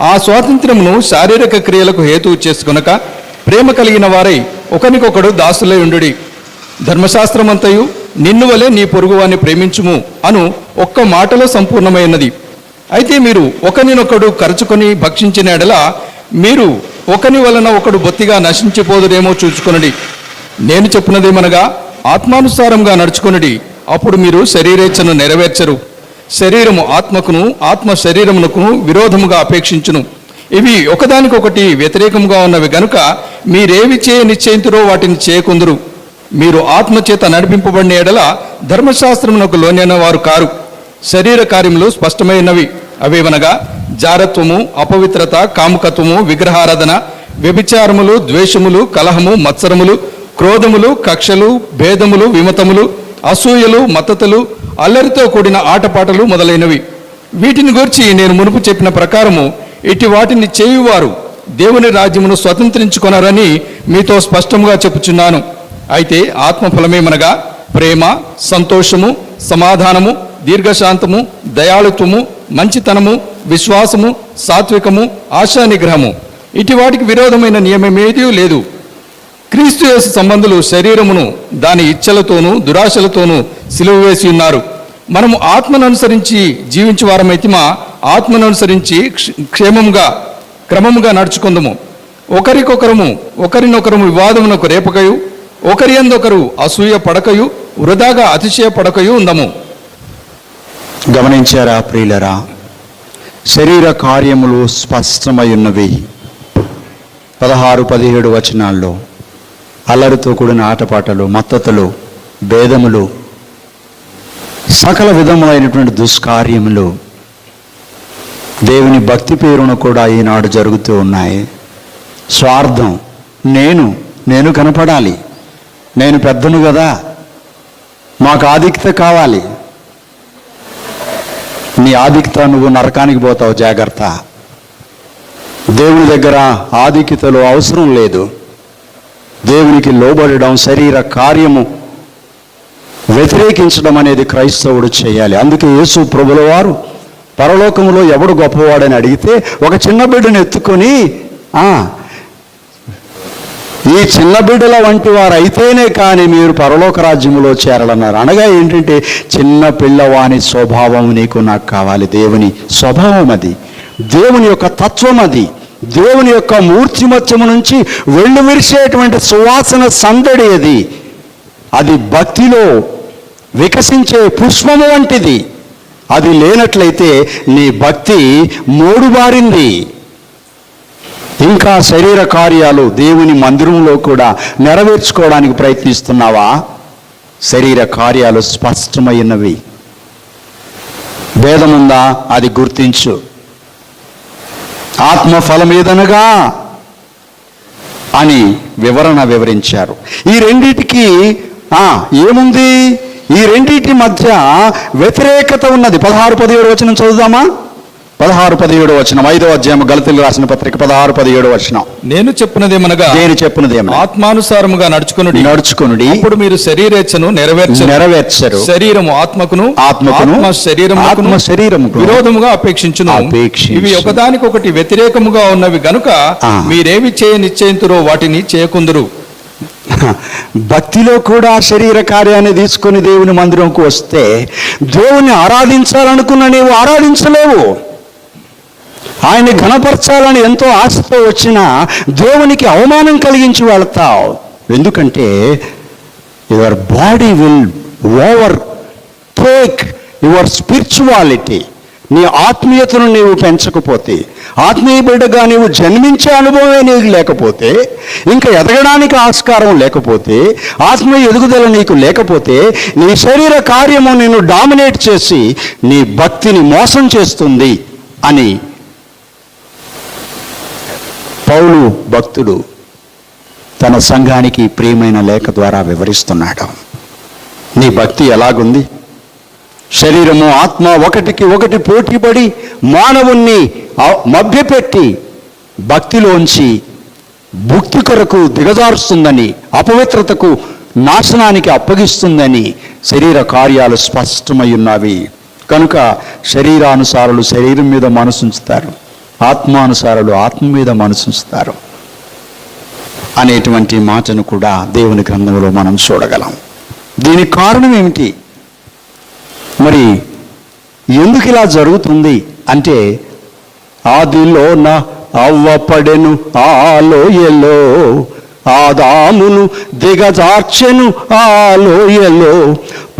ఆ స్వాతంత్ర్యమును శారీరక క్రియలకు హేతువు చేసుకొనక ప్రేమ కలిగిన వారై ఒకనికొకడు దాసులై ఉండుడి. ధర్మశాస్త్రమంతయు నిన్ను వలె నీ పొరుగువాన్ని ప్రేమించుము అను ఒక్క మాటలో సంపూర్ణమైనది. అయితే మీరు ఒకనినొకడు కరుచుకొని భక్షించిన ఎడల మీరు ఒకని వలన ఒకడు బొత్తిగా నశించిపోదురేమో చూచుకొనుడి. నేను చెప్పున్నదేమనగా, ఆత్మానుసారంగా నడుచుకొనుడి, అప్పుడు మీరు శరీరేచ్ఛను నెరవేర్చరు. శరీరము ఆత్మకును, ఆత్మ శరీరమునకును విరోధముగా అపేక్షించును. ఇవి ఒకదానికొకటి వ్యతిరేకముగా ఉన్నవి గనుక మీరేవి చేయ నిశ్చయింతురో వాటిని చేయకుందురు. మీరు ఆత్మచేత నడిపింపబడిన ఎడల ధర్మశాస్త్రమునకు లోనైన వారు కారు. శరీర కార్యములు స్పష్టమైనవి. అవేవనగా జారత్వము, అపవిత్రత, కాముకత్వము, విగ్రహారాధన, వ్యభిచారములు, ద్వేషములు, కలహము, మత్సరములు, క్రోధములు, కక్షలు, భేదములు, విమతములు, అసూయలు, మత్తతులు, అల్లరితో కూడిన ఆటపాటలు మొదలైనవి. వీటిని గూర్చి నేను మునుపు చెప్పిన ప్రకారము ఇటు వాటిని చేయువారు దేవుని రాజ్యమును స్వతంత్రించుకొనరని మీతో స్పష్టంగా చెప్పుచున్నాను. అయితే ఆత్మఫలమేమనగా ప్రేమ, సంతోషము, సమాధానము, దీర్ఘశాంతము, దయాళుత్వము, మంచితనము, విశ్వాసము, సాత్వికము, ఆశా నిగ్రహము. ఇటు వాటికి విరోధమైన నియమమేదీ లేదు. క్రీస్తు యేసు సంబంధులు శరీరమును దాని ఇచ్చలతోనూ దురాశలతోనూ సిలువ వేసి ఉన్నారు. మనము ఆత్మను అనుసరించి జీవించే వారమైతిమా ఆత్మను అనుసరించి క్రమముగా నడుచుకుందము. ఒకరినొకరము వివాదమునకు రేపకయు, ఒకరి యందొకరు అసూయ పడకయు, వృధాగా అతిశయ పడకయు ఉందము. గమనించారా ప్రియులరా? శరీర కార్యములు స్పష్టమై ఉన్నవి. 16-17 వచనాల్లో అల్లరితో కూడిన ఆటపాటలు, మత్తతులు, భేదములు, సకల విధములైనటువంటి దుష్కార్యములు దేవుని భక్తి పేరును కూడా ఈనాడు జరుగుతూ ఉన్నాయి. స్వార్థం, నేను కనపడాలి, నేను పెద్దను కదా, మాకు ఆధిక్యత కావాలి. నీ ఆధిక్యత నువ్వు నరకానికి పోతావు, జాగ్రత్త. దేవుని దగ్గర ఆధిక్యతలు అవసరం లేదు. దేవునికి లోబడడం, శరీర కార్యము వ్యతిరేకించడం అనేది క్రైస్తవుడు చేయాలి. అందుకే యేసు ప్రభుల వారు పరలోకములో ఎవడు గొప్పవాడని అడిగితే ఒక చిన్న బిడ్డను ఎత్తుకొని ఈ చిన్న బిడ్డల వంటి వారు అయితేనే కానీ మీరు పరలోక రాజ్యములో చేరాలన్నారు. అనగా ఏంటంటే, చిన్న పిల్లవాని స్వభావం నీకు నాకు కావాలి. దేవుని స్వభావం అది, దేవుని యొక్క తత్వం అది, దేవుని యొక్క మూర్తిమత్యము నుంచి వెళ్ళు విరిసేటువంటి సువాసన సందడి అది. అది భక్తిలో వికసించే పుష్పము వంటిది. అది లేనట్లయితే నీ భక్తి మోడుబారింది. ఇంకా శరీర కార్యాలు దేవుని మందిరంలో కూడా నెరవేర్చుకోవడానికి ప్రయత్నిస్తున్నావా? శరీర కార్యాలు స్పష్టమైనవి. భేదముందా? అది గుర్తించు. ఆత్మఫలం ఏదనగా అని వివరించారు. ఈ రెండిటికి ఏముంది? ఈ రెండింటి మధ్య వ్యతిరేకత ఉన్నది. 16-17 వచనం చదువుదామా? 16-17 వచనం, 5వ అధ్యాయం గలతీయులకు రాసిన పత్రిక 16-17 వచనం. నేను చెప్పినదేమనగా, ఆత్మానుసారముగా నడుచుకొనుడి, అప్పుడు మీరు శరీరేచ్ఛను నెరవేర్చరు. శరీరము ఆత్మ శరీరముకు విరోధముగా అపేక్షించును. ఇవి ఒకదానికొకటి వ్యతిరేకముగా ఉన్నవి గనుక మీరేవి చేయ నిశ్చయింతురో వాటిని చేయకుందురు. భక్తిలో కూడా శరీర కార్యాన్ని తీసుకొని దేవుని మందిరంకు వస్తే దేవుని ఆరాధించాలనుకున్న నీవు ఆరాధించలేవు. ఆయన్ని ఘనపరచాలని ఎంతో ఆశతో వచ్చినా దేవునికి అవమానం కలిగించి వెళ్తావు. ఎందుకంటే your body will over take your spirituality. నీ ఆత్మీయతను నీవు పెంచకపోతే, ఆత్మీయ బిడ్డగా నీవు జన్మించే అనుభవమే నీకు లేకపోతే, ఇంకా ఎదగడానికి ఆస్కారం లేకపోతే, ఆత్మీయ ఎదుగుదల నీకు లేకపోతే, నీ శరీర కార్యము నిన్ను డామినేట్ చేసి నీ భక్తిని మోసం చేస్తుంది అని పౌలు భక్తుడు తన సంఘానికి ప్రియమైన లేఖ ద్వారా వివరిస్తున్నాడు. నీ భక్తి ఎలాగుంది? శరీరము ఆత్మ ఒకటికి ఒకటి పోటీపడి మానవుణ్ణి మభ్యపెట్టి భక్తిలోంచి భుక్తి కొరకు దిగజారుస్తుందని, అపవిత్రతకు నాశనానికి అప్పగిస్తుందని శరీర కార్యాలు స్పష్టమై ఉన్నవి. కనుక శరీరానుసారులు శరీరం మీద మనసుంచుతారు, ఆత్మానుసారులు ఆత్మ మీద మనసుంచుతారు అనేటువంటి మాటను కూడా దేవుని గ్రంథంలో మనం చూడగలం. దీనికి కారణం ఏమిటి? మరి ఎందుకు ఇలా జరుగుతుంది అంటే, ఆదిలో నా అవ్వపడెను ఆ లోయలో, ఆదామును దిగజార్చెను ఆ లోయలో,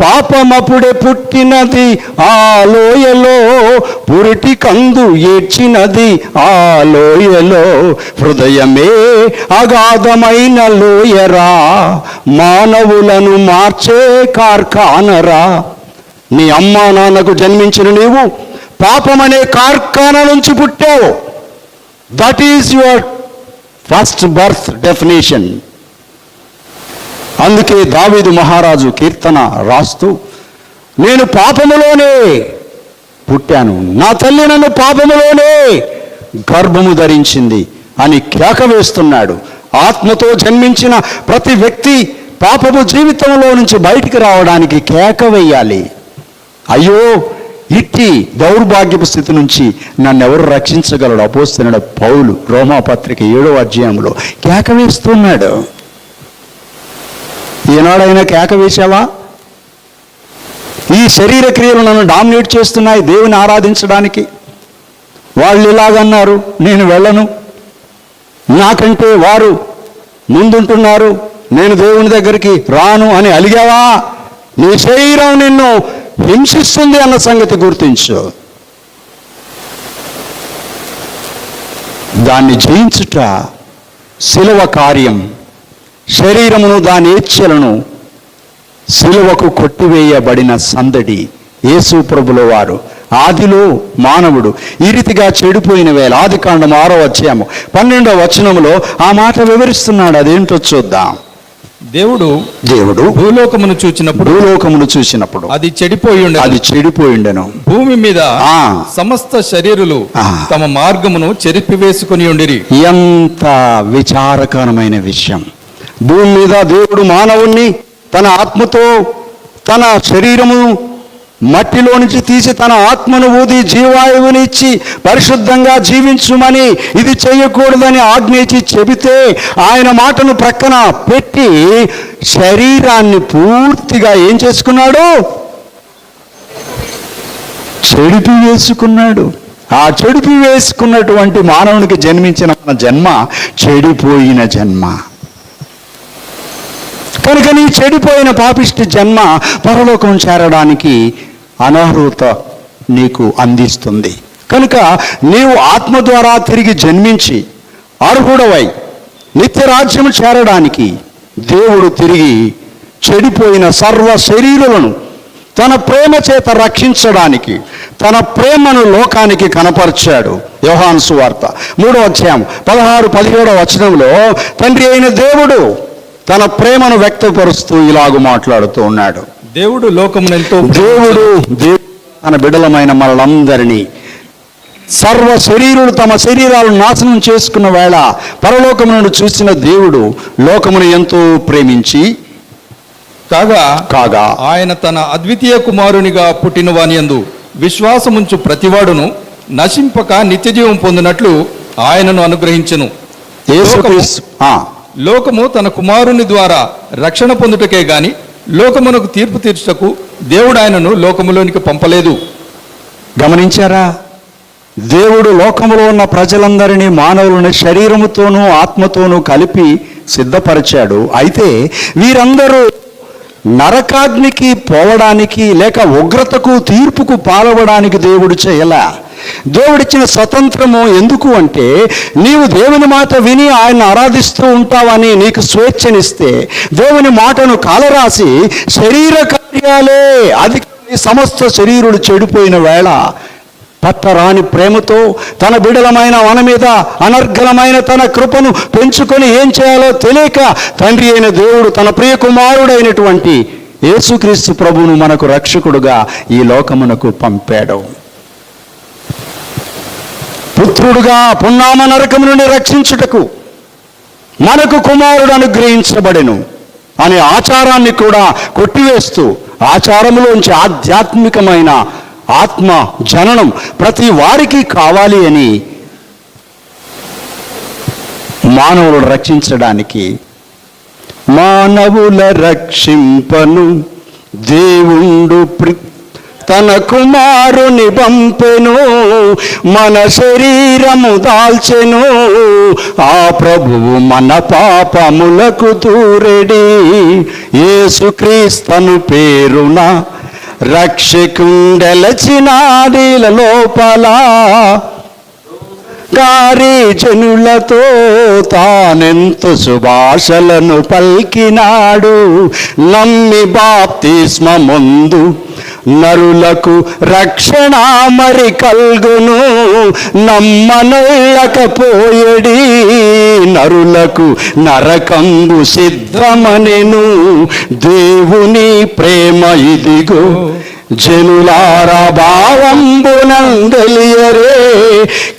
పాపమప్పుడే పుట్టినది ఆ లోయలో, పురిటి కందు ఏడ్చినది ఆ లోయలో, హృదయమే అగాధమైన లోయరా, మానవులను మార్చే కార్ఖానరా. నీ అమ్మా నాన్నకు జన్మించిన నీవు పాపమనే కార్ఖానా నుంచి పుట్టావు. That is your first birth definition. అందుకే దావీదు మహారాజు కీర్తన రాస్తూ, నేను పాపములోనే పుట్టాను, నా తల్లి నన్ను పాపములోనే గర్భము ధరించింది అని కేక వేస్తున్నాడు. ఆత్మతో జన్మించిన ప్రతి వ్యక్తి పాపపు జీవితంలో నుంచి బయటికి రావడానికి కేక వేయాలి. అయ్యో, ఇట్టి దౌర్భాగ్యపు స్థితి నుంచి నన్నెవరు రక్షించగలడు? అపోస్తలుడైన పౌలు రోమాపత్రిక 7వ అధ్యాయంలో కేక వేస్తున్నాడు. ఏనాడైనా కేక వేశావా? ఈ శరీర క్రియలు నన్ను డామినేట్ చేస్తున్నాయి దేవుని ఆరాధించడానికి. వాళ్ళు ఇలాగన్నారు, నేను వెళ్ళను, నాకంటే వారు ముందుంటున్నారు, నేను దేవుని దగ్గరికి రాను అని అలిగావా? నీ శరీరం నిన్ను హింసిస్తుంది అన్న సంగతి గుర్తించు. దాన్ని జయించుట శిలువ కార్యం. శరీరమును దాని ఇచ్ఛలను శిలువకు కొట్టివేయబడిన సందడి. యేసు ప్రభుల వారు ఆదిలో మానవుడు ఈ రీతిగా చెడిపోయిన వేళ, ఆదికాండం 6వ అధ్యాయము 12వ వచనములో ఆ మాట వివరిస్తున్నాడు. అదేంటో చూద్దాం. దేవుడు భూలోకమును చూచినప్పుడు అది చెడిపోయిండెను. భూమి మీద సమస్త శరీరులు తమ మార్గమును చెరిపివేసుకుని ఉండిరి. ఎంత విచారకరమైన విషయం! భూమి మీద దేవుడు మానవుణ్ణి తన ఆత్మతో తన శరీరము మట్టిలో నుంచి తీసి తన ఆత్మను ఊది జీవాయువుని ఇచ్చి పరిశుద్ధంగా జీవించుమని, ఇది చేయకూడదని ఆజ్ఞించి చెబితే ఆయన మాటను ప్రక్కన పెట్టి శరీరాన్ని పూర్తిగా ఏం చేసుకున్నాడు? చెడిపి వేసుకున్నాడు. ఆ చెడిపి వేసుకున్నటువంటి మానవునికి జన్మించిన మన జన్మ చెడిపోయిన జన్మ. కనుక నీ చెడిపోయిన పాపిష్టి జన్మ పరలోకం చేరడానికి అనర్హత నీకు అందిస్తుంది. కనుక నీవు ఆత్మ ద్వారా తిరిగి జన్మించి అర్హుడవై నిత్యరాజ్యము చేరడానికి దేవుడు తిరిగి చెడిపోయిన సర్వ శరీరులను తన ప్రేమ చేత రక్షించడానికి తన ప్రేమను లోకానికి కనపరిచాడు. యోహాను సువార్త 3వ అధ్యాయం 16-17 వచనంలో తండ్రి అయిన దేవుడు తన ప్రేమను వ్యక్తపరుస్తూ ఇలాగూ మాట్లాడుతూ ఉన్నాడు. దేవుడు తన బిడ్డలమైన మనలందరినీ, సర్వ శరీరులు తమ శరీరాలను నాశనం చేసుకున్న వేళ పరలోకమును చూసిన దేవుడు లోకమును ఎంతో ప్రేమించి కాగా ఆయన తన అద్వితీయ కుమారునిగా పుట్టిన వానియందు విశ్వాసముంచు ప్రతివాడును నశింపక నిత్యజీవం పొందినట్లు ఆయనను అనుగ్రహించెను. లోకము తన కుమారుని ద్వారా రక్షణ పొందుటకే గాని లోకమునకు తీర్పు తీర్చుటకు దేవుడు ఆయనను లోకములోనికి పంపలేదు. గమనించారా? దేవుడు లోకములో ఉన్న ప్రజలందరినీ, మానవులను శరీరముతోనూ ఆత్మతోనూ కలిపి సిద్ధపరిచాడు. అయితే వీరందరూ నరకాగ్నికి పోవడానికి లేక ఉగ్రతకు తీర్పుకు పాల్గొనడానికి దేవుడు చేయలా. దేవుడిచ్చిన స్వతంత్రము ఎందుకు అంటే, నీవు దేవుని మాట విని ఆయన ఆరాధిస్తూ ఉంటావని నీకు స్వేచ్ఛనిస్తే, దేవుని మాటను కాలరాసి శరీర కార్యాలే అది సమస్త శరీరుడు చెడిపోయిన వేళ పట్టరాని ప్రేమతో తన బిడలమైన మన మీద అనర్గళమైన తన కృపను పెంచుకొని ఏం చేయాలో తెలియక తండ్రి అయిన దేవుడు తన ప్రియ కుమారుడైనటువంటి యేసుక్రీస్తు ప్రభువును మనకు రక్షకుడుగా ఈ లోకమునకు పంపాడు. పుత్రుడుగా పున్నామ నరకము నుండి రక్షించుటకు మనకు కుమారుడు అనుగ్రహించబడెను అనే ఆచారాన్ని కూడా కొట్టివేస్తూ ఆచారములోంచి ఆధ్యాత్మికమైన ఆత్మ జననం ప్రతి వారికి కావాలి అని మానవులను రక్షించడానికి మానవుల రక్షింపను దేవుండు తన కుమారుని పంపెను, మన శరీరము దాల్చెను, ఆ ప్రభువు మన పాపములకు తూరెడి యేసుక్రీస్తను పేరున రక్షకుండెలచినాడీల లోపల గారి జనులతో తానెంత శుభాషలను పలికినాడు. నమ్మి బాప్తిస్మముందు నరులకు రక్షణ మరి కల్గును, నమ్మనొల్లకపోయడి నరులకు నరకంబు సిద్ధమనెను. దేవుని ప్రేమ ఇదిగో జనులారా భావంబునందలియరే,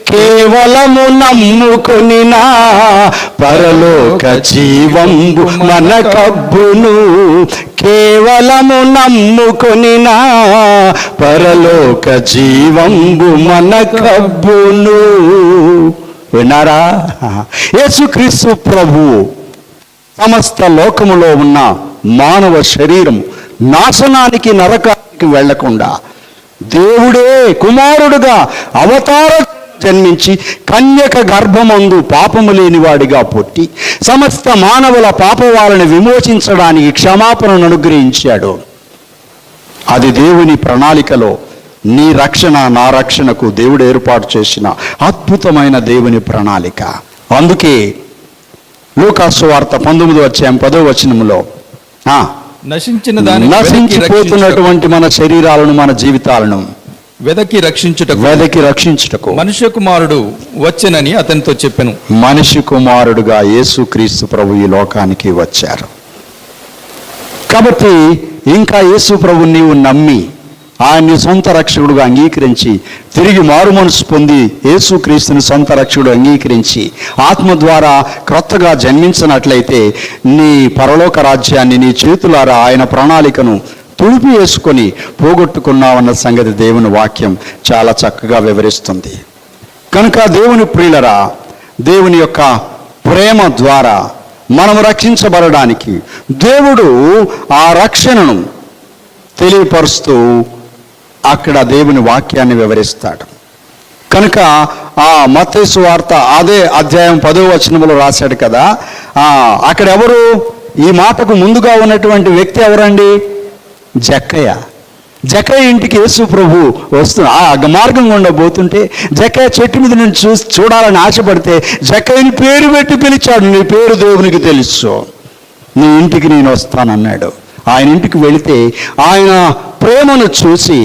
కేవలము నమ్ముకొనినా పరలోక జీవంబు మన కబ్బును. కేవలము నమ్ముకొనినా పరలోక జీవంబు మన కబ్బును. విన్నారా? యేసుక్రీస్తు ప్రభువు సమస్త లోకములో ఉన్న మానవ శరీరం నాశనానికి నరకానికి వెళ్లకుండా దేవుడే కుమారుడుగా అవతార జన్మించి కన్యక గర్భమందు పాపము లేనివాడిగా పుట్టి సమస్త మానవుల పాపవాలను విమోచించడానికి క్షమాపణను అనుగ్రహించాడు. అది దేవుని ప్రణాళికలో నీ రక్షణ నా రక్షణకు దేవుడు ఏర్పాటు చేసిన అద్భుతమైన దేవుని ప్రణాళిక. అందుకే లూకాసు వార్త 19:10 నశించిపోతున్నటువంటి మన శరీరాలను మన జీవితాలను వెదకి రక్షించుటకు మనుష్య కుమారుడు వచ్చెనని అతనితో చెప్పెను. మనిషి కుమారుడుగా యేసుక్రీస్తు ప్రభు ఈ లోకానికి వచ్చారు. కాబట్టి ఇంకా యేసు ప్రభు నీవు నమ్మి ఆయన్ని సొంత రక్షకుడుగా అంగీకరించి తిరిగి మారు మనసు పొంది యేసుక్రీస్తుని సొంత రక్షకుడు అంగీకరించి ఆత్మ ద్వారా క్రొత్తగా జన్మించినట్లయితే నీ పరలోక రాజ్యాన్ని నీ చేతులారా ఆయన ప్రణాళికను తుడిపి వేసుకొని పోగొట్టుకున్నావన్న సంగతి దేవుని వాక్యం చాలా చక్కగా వివరిస్తుంది. కనుక దేవుని ప్రియులరా, దేవుని యొక్క ప్రేమ ద్వారా మనం రక్షించబడడానికి దేవుడు ఆ రక్షణను తెలియపరుస్తూ అక్కడ దేవుని వాక్యాన్ని వివరిస్తాడు. కనుక ఆ మత్తయి సువార్త అదే అధ్యాయం 10వ రాశాడు కదా, అక్కడ ఎవరు ఈ మాటకు ముందుగా ఉన్నటువంటి వ్యక్తి ఎవరండి? జక్కయ్య ఇంటికి యేసు ప్రభు వస్తున్నా ఆ మార్గం గుండా పోతుంటే జక్కయ్య చెట్టు మీద నేను చూడాలని ఆశపడితే జక్కయ్యని పేరు పెట్టి పిలిచాడు. నీ పేరు దేవునికి తెలుసు, నీ ఇంటికి నేను వస్తానన్నాడు. ఆయన ఇంటికి వెళితే ఆయన ప్రేమను చూసి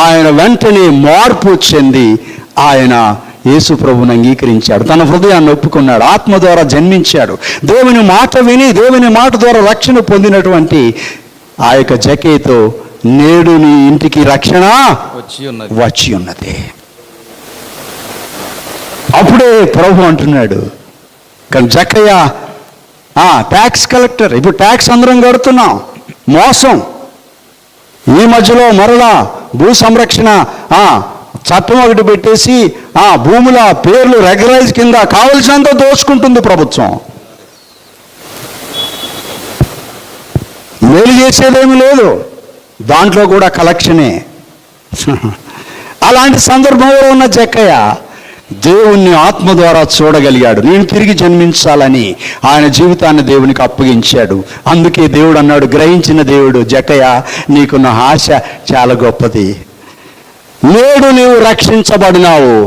ఆయన వెంటనే మార్పు చెంది ఆయన యేసు ప్రభువుని అంగీకరించాడు. తన హృదయాన్ని ఒప్పుకున్నాడు. ఆత్మ ద్వారా జన్మించాడు. దేవుని మాట విని దేవుని మాట ద్వారా రక్షణ పొందినటువంటి ఆ యొక్క జక్కయ్యతో నేడు నీ ఇంటికి రక్షణ వచ్చి ఉన్నది. అప్పుడే ప్రభు అంటున్నాడు, కానీ జక్కయ్య ట్యాక్స్ కలెక్టర్, ఇప్పుడు ట్యాక్స్ అందరం కడుతున్నాం, మోసం. ఈ మధ్యలో మరలా భూ సంరక్షణ చట్టం ఒకటి పెట్టేసి భూముల పేర్లు రెగ్యులైజ్ కింద కావలసినంత దోచుకుంటుంది ప్రభుత్వం. మేలు చేసేదేమీ లేదు, దాంట్లో కూడా కలెక్షనే. అలాంటి సందర్భంలో ఉన్న జక్కయ్య దేవుణ్ణి ఆత్మ ద్వారా చూడగలిగాడు. నేను తిరిగి జన్మించాలని ఆయన జీవితాన్ని దేవునికి అప్పగించాడు. అందుకే దేవుడు అన్నాడు, గ్రహించిన దేవుడు, జక్కయ్య నీకున్న ఆశ చాలా గొప్పది, నేడు నీవు రక్షించబడినావు,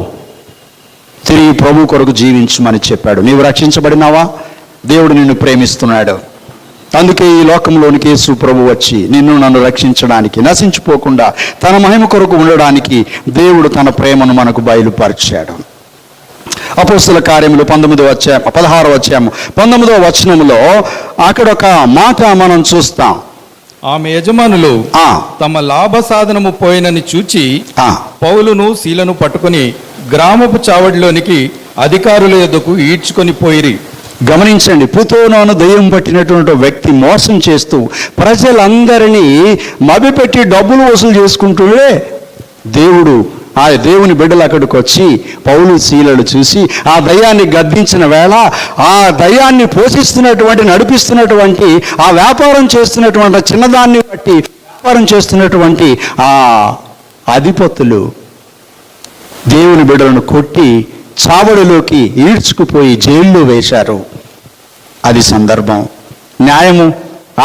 తిరిగి ప్రభు కొరకు జీవించమని చెప్పాడు. నీవు రక్షించబడినావా? దేవుడు నిన్ను ప్రేమిస్తున్నాడు. అందుకే ఈ లోకంలోనికి యేసు ప్రభు వచ్చి నిన్ను నన్ను రక్షించడానికి, నశించిపోకుండా తన మహిమ కొరకు ఉండడానికి దేవుడు తన ప్రేమను మనకు బయలుపరిచాడు. అపోస్తల కార్యములు 16వ వచనములో అక్కడ ఒక మాట మనం చూస్తాం. ఆమె యజమానులు తమ లాభ సాధనము పోయినని చూచి పౌలును శీలను పట్టుకొని గ్రామపు చావడిలోనికి అధికారుల యొద్దకు ఈడ్చుకొని పోయిరి. గమనించండి, పుతోను దయ్యం పట్టినటువంటి వ్యక్తి మోసం చేస్తూ ప్రజలందరినీ మభ్యపెట్టి డబ్బులు వసూలు చేసుకుంటుండే ఆ దేవుని బిడ్డలు అక్కడికి వచ్చి పౌలు శీలలు చూసి ఆ దయ్యాన్ని గద్దించిన వేళ ఆ దయ్యాన్ని పోషిస్తున్నటువంటి నడిపిస్తున్నటువంటి ఆ వ్యాపారం చేస్తున్నటువంటి చిన్నదాన్ని బట్టి వ్యాపారం చేస్తున్నటువంటి ఆ అధిపతులు దేవుని బిడ్డలను కొట్టి చావడిలోకి ఈడ్చుకుపోయి జైల్లో వేశారు. అది సందర్భం. న్యాయము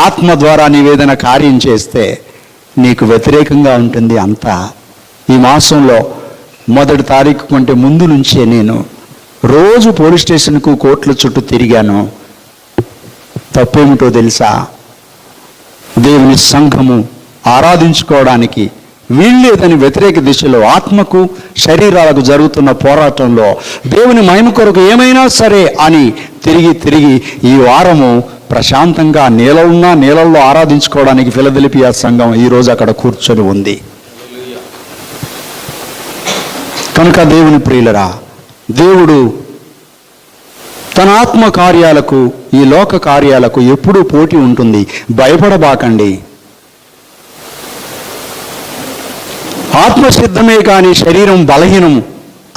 ఆత్మ ద్వారా నీవేదైనా కార్యం చేస్తే నీకు వ్యతిరేకంగా ఉంటుంది అంతా. ఈ మాసంలో 1 తారీఖు కంటే ముందు నుంచే నేను రోజు పోలీస్ స్టేషన్కు కోర్టుల చుట్టూ తిరిగాను. తప్పేమిటో తెలుసా? దేవుని సంఘము ఆరాధించుకోవడానికి వీల్లేదని వ్యతిరేక దిశలో ఆత్మకు శరీరాలకు జరుగుతున్న పోరాటంలో దేవుని మహిమ కొరకు ఏమైనా సరే అని తిరిగి ఈ వారము ప్రశాంతంగా నీళ్ళల్లో ఆరాధించుకోవడానికి ఫిలదెల్ఫియా సంఘం ఈరోజు అక్కడ కూర్చొని ఉంది. కనుక దేవుని ప్రియులరా, దేవుడు తన ఆత్మ కార్యాలకు ఈ లోక కార్యాలకు ఎప్పుడూ పోటీ ఉంటుంది. భయపడబాకండి. ఆత్మ సిద్ధమే కానీ శరీరం బలహీనం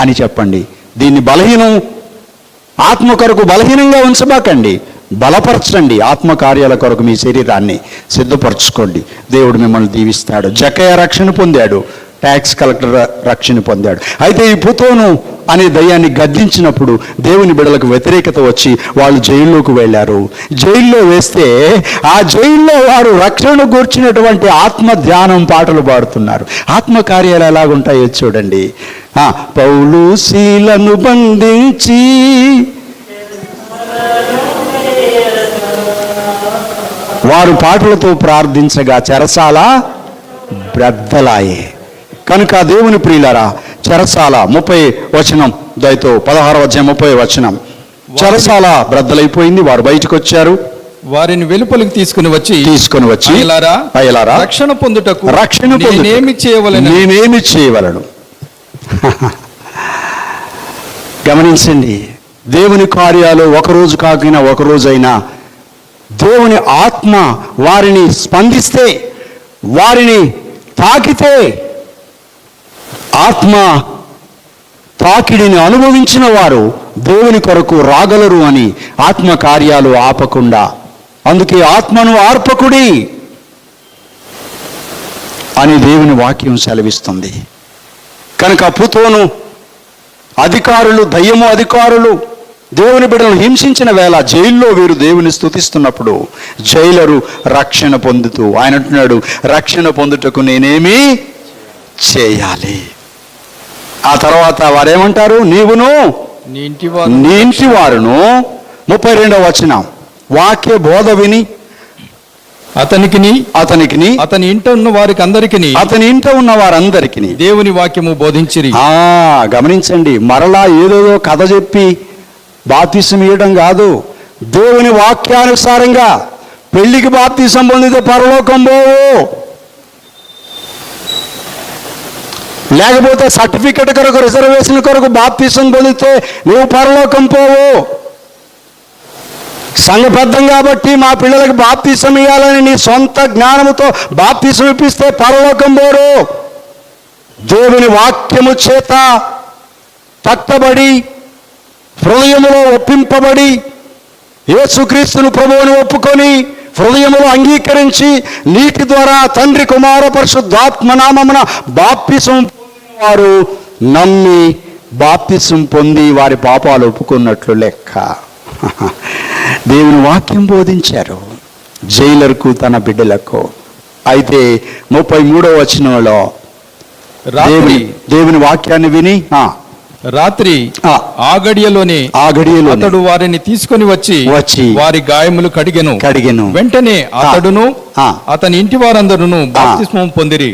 అని చెప్పండి. దీన్ని బలహీనం, ఆత్మ కొరకు బలహీనంగా ఉంచబాకండి. బలపరచండి. ఆత్మ కార్యాల కొరకు మీ శరీరాన్ని సిద్ధపరచుకోండి. దేవుడు మిమ్మల్ని దీవిస్తాడు. జక్కయ్య రక్షణ పొందాడు, ట్యాక్స్ కలెక్టర్ రక్షణ పొందాడు. అయితే ఈ పుతోను అనే దయ్యాన్ని గద్దించినప్పుడు దేవుని బిడలకు వ్యతిరేకత వచ్చి వాళ్ళు జైల్లోకి వెళ్ళారు. జైల్లో వేస్తే ఆ జైల్లో వారు రక్షణ గూర్చినటువంటి ఆత్మ ధ్యానం పాటలు పాడుతున్నారు. ఆత్మ కార్యాలు ఎలాగుంటాయో చూడండి. పౌలు శీలను బంధించి వారు పాటలతో ప్రార్థించగా చెరసాల బ్రద్దలాయే. కనుక దేవుని ప్రియులారా, చెరసాల 30 వచనం దయతో 16వ అధ్యాయం 30వ వచనం. చెరసాల బ్రద్దలైపోయింది. వారు బయటకు వచ్చారు. వారిని వెలుపలికి తీసుకుని వచ్చి అయ్యలారా రక్షణ పొందుటకు నేనేమి చేయవలను? గమనించండి, దేవుని కార్యాలు ఒకరోజు కాకపోయినా ఒకరోజైనా దేవుని ఆత్మ వారిని స్పందిస్తే, వారిని తాకితే, ఆత్మ తాకిడిని అనుభవించిన వారు దేవుని కొరకు రాగలరు అని ఆత్మ కార్యాలు ఆపకుండా. అందుకే ఆత్మను ఆర్పకుడి అని దేవుని వాక్యం సెలవిస్తుంది. కనుక పుతోను అధికారులు, దయ్యము అధికారులు దేవుని బిడ్డలను హింసించిన వేళ జైల్లో వీరు దేవుని స్తుతిస్తున్నప్పుడు జైలరు రక్షణ పొందుతూ ఆయన అంటున్నాడు, రక్షణ పొందుటకు నేనేమి చేయాలి? ఆ తర్వాత వారేమంటారు? నీవును నీ ఇంటి వారును 32వ వచనం వాక్య బోధ విని అతనికి అతని ఇంట ఉన్న వారందరికీ దేవుని వాక్యము బోధించిరి. గమనించండి, మరలా ఏదో కథ చెప్పి బాప్తిసం ఇవ్వడం కాదు. దేవుని వాక్యానుసారంగా పెళ్లికి బాప్తిసం పొందితే పరలోకం పోవు, లేకపోతే సర్టిఫికెట్ కొరకు రిజర్వేషన్ కొరకు బాప్తిసం పొందితే నువ్వు పరలోకం పోవు. సంఘబద్ధం కాబట్టి మా పిల్లలకు బాప్తిసం ఇవ్వాలని నీ సొంత జ్ఞానముతో బాప్తిసం ఇప్పిస్తే పరలోకం పోరు. దేవుని వాక్యము చేత తట్టబడి హృదయములో ఒప్పింపబడి యేసుక్రీస్తును ప్రభువుని ఒప్పుకొని హృదయములో అంగీకరించి నీటి ద్వారా తండ్రి కుమార పరిశుద్ధాత్మ నామమున బాప్తిసం వారు నమ్మి బాప్తిసం పొంది వారి పాపాలు ఒప్పుకున్నట్లు లెక్క. దేవుని వాక్యం బోధించారు జైలర్కు తన బిడ్డలకు. అయితే 33వ వచనంలో దేవుని వాక్యాన్ని విని రాత్రి ఆ గడియలోనే అతడు వారిని తీసుకొని వచ్చి వారి గాయములు కడిగెను. వెంటనే అతడును అతని ఇంటి వారందరూ బాప్తిస్మం పొందిరి.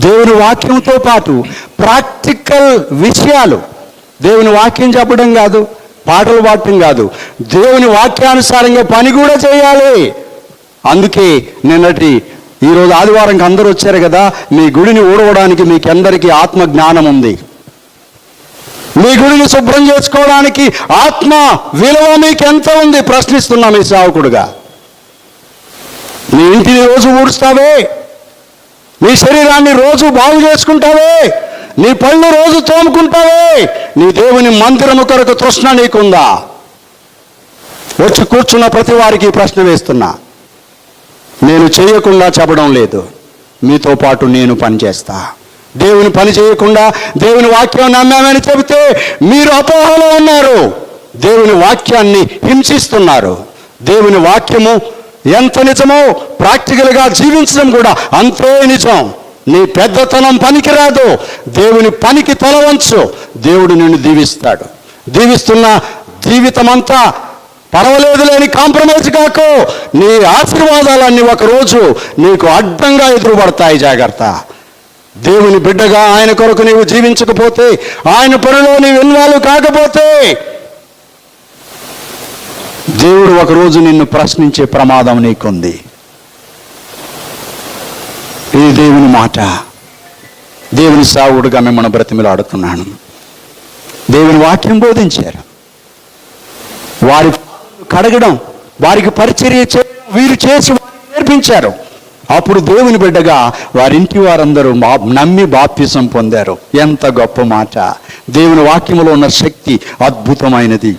దేవుని వాక్యంతో పాటు ప్రాక్టికల్ విషయాలు, దేవుని వాక్యం చెప్పడం కాదు, పాటలు పాడటం కాదు, దేవుని వాక్యానుసారంగా పని కూడా చేయాలి. అందుకే ఈరోజు ఆదివారంకి అందరూ వచ్చారు కదా, మీ గుడిని ఊడవడానికి మీకు అందరికీ ఆత్మ జ్ఞానం ఉంది. మీ గుడిని శుభ్రం చేసుకోవడానికి ఆత్మ విలువ మీకు ఎంత ఉంది ప్రశ్నిస్తున్నా మీ సేవకుడుగా. నీ ఇంటిని రోజు ఊడుస్తావే, నీ శరీరాన్ని రోజు బాగు చేసుకుంటావే, నీ పళ్ళు రోజు తోముకుంటావే, నీ దేవుని మందిరము కొరకు తృష్ణ నీకుందా? వచ్చి కూర్చున్న ప్రతి వారికి ప్రశ్న వేస్తున్నా. నేను చేయకుండా చెప్పడం లేదు, మీతో పాటు నేను పనిచేస్తా. దేవుని పని చేయకుండా దేవుని వాక్యం నమ్మామని చెబితే మీరు అపోహలో ఉన్నారు, దేవుని వాక్యాన్ని హింసిస్తున్నారు. దేవుని వాక్యము ఎంత నిజమో ప్రాక్టికల్గా జీవించడం కూడా అంతే నిజం. నీ పెద్దతనం పనికిరాదు, దేవుని పనికి తల వంచు, దేవుడు నిన్ను దీవిస్తాడు. దీవిస్తున్న జీవితమంతా పర్వాలేదు లేని కాంప్రమైజ్ కాకు. నీ ఆశీర్వాదాలన్నీ ఒకరోజు నీకు అడ్డంగా ఎదురుపడతాయి, జాగ్రత్త. దేవుని బిడ్డగా ఆయన కొరకు నీవు జీవించకపోతే, ఆయన పనిలో నీవు ఇన్వాల్వ్ కాకపోతే, దేవుడు ఒకరోజు నిన్ను ప్రశ్నించే ప్రమాదం నీకుంది. ఇది దేవుని మాట. దేవుని సావుడుగా మిమ్మల్ని బ్రతిమిలాడుతున్నాను. దేవుని వాక్యం బోధించారు, వారి కడగడం, వారికి పరిచర్య చేయడం వీరు చేసి వారికి నేర్పించారు. అప్పుడు దేవుని బిడ్డగా వారింటి వారందరూ నమ్మి బాప్తిసం పొందారు. ఎంత గొప్ప మాట! దేవుని వాక్యములో ఉన్న శక్తి అద్భుతమైనది.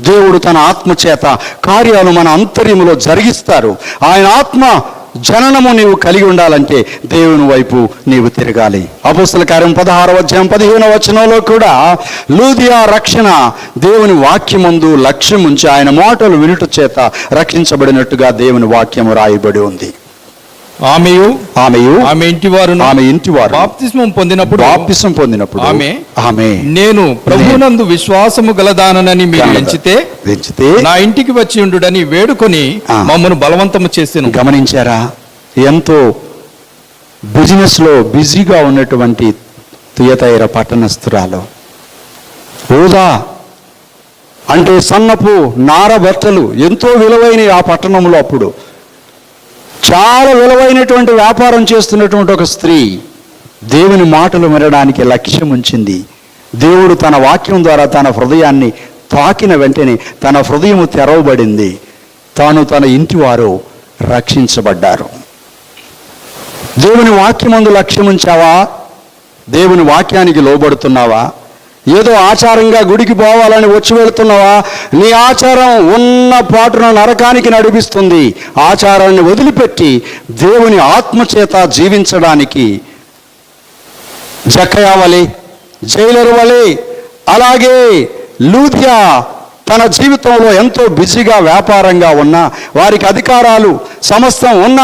దేవుడు తన ఆత్మ చేత కార్యాలు మన అంతర్యములో జరిగిస్తారు. ఆయన ఆత్మ జననము నీవు కలిగి ఉండాలంటే దేవుని వైపు నీవు తిరగాలి. అపోస్తల కార్యం 16వ అధ్యాయం 15వ వచనంలో కూడా లూదియా రక్షణ దేవుని వాక్యమందు లక్ష్యం ఉంచి ఆయన మాటలు వినుట చేత రక్షించబడినట్టుగా దేవుని వాక్యము రాయబడి ఉంది. ఆమెయు ఆమె ఇంటివారు బాప్తిస్మం పొందినప్పుడు ఆమె నేను ప్రభువునందు విశ్వాసము గలదానని మీరు ఎంచితే నా ఇంటికి వచ్చి ఉండుడని వేడుకొని మమ్మను బలవంతము చేసాను. గమనించారా? ఎంతో బిజినెస్లో బిజీగా ఉన్నటువంటి తుయతైర పట్టణస్థురాలు, ఊదా అంటే సన్నపు నార బట్టలు ఎంతో విలువైన ఆ పట్టణంలో అప్పుడు చాలా విలువైనటువంటి వ్యాపారం చేస్తున్నటువంటి ఒక స్త్రీ దేవుని మాటలు వినడానికి లక్ష్యం ఉంచింది. దేవుడు తన వాక్యం ద్వారా తన హృదయాన్ని తాకిన వెంటనే తన హృదయము తెరవబడింది. తాను తన ఇంటి వారు రక్షించబడ్డారు. దేవుని వాక్యమందు లక్ష్యం ఉంచావా? దేవుని వాక్యానికి లోబడుతున్నావా? ఏదో ఆచారంగా గుడికి పోవాలని వచ్చి వెళుతున్నావా? నీ ఆచారం ఉన్న పాటున నరకానికి నడిపిస్తుంది. ఆచారాన్ని వదిలిపెట్టి దేవుని ఆత్మచేత జీవించడానికి జక్కయ్య వలె, జైలర్ వలె, అలాగే లూదియా తన జీవితంలో ఎంతో బిజీగా వ్యాపారంగా ఉన్న, వారికి అధికారాలు సమస్తం ఉన్న,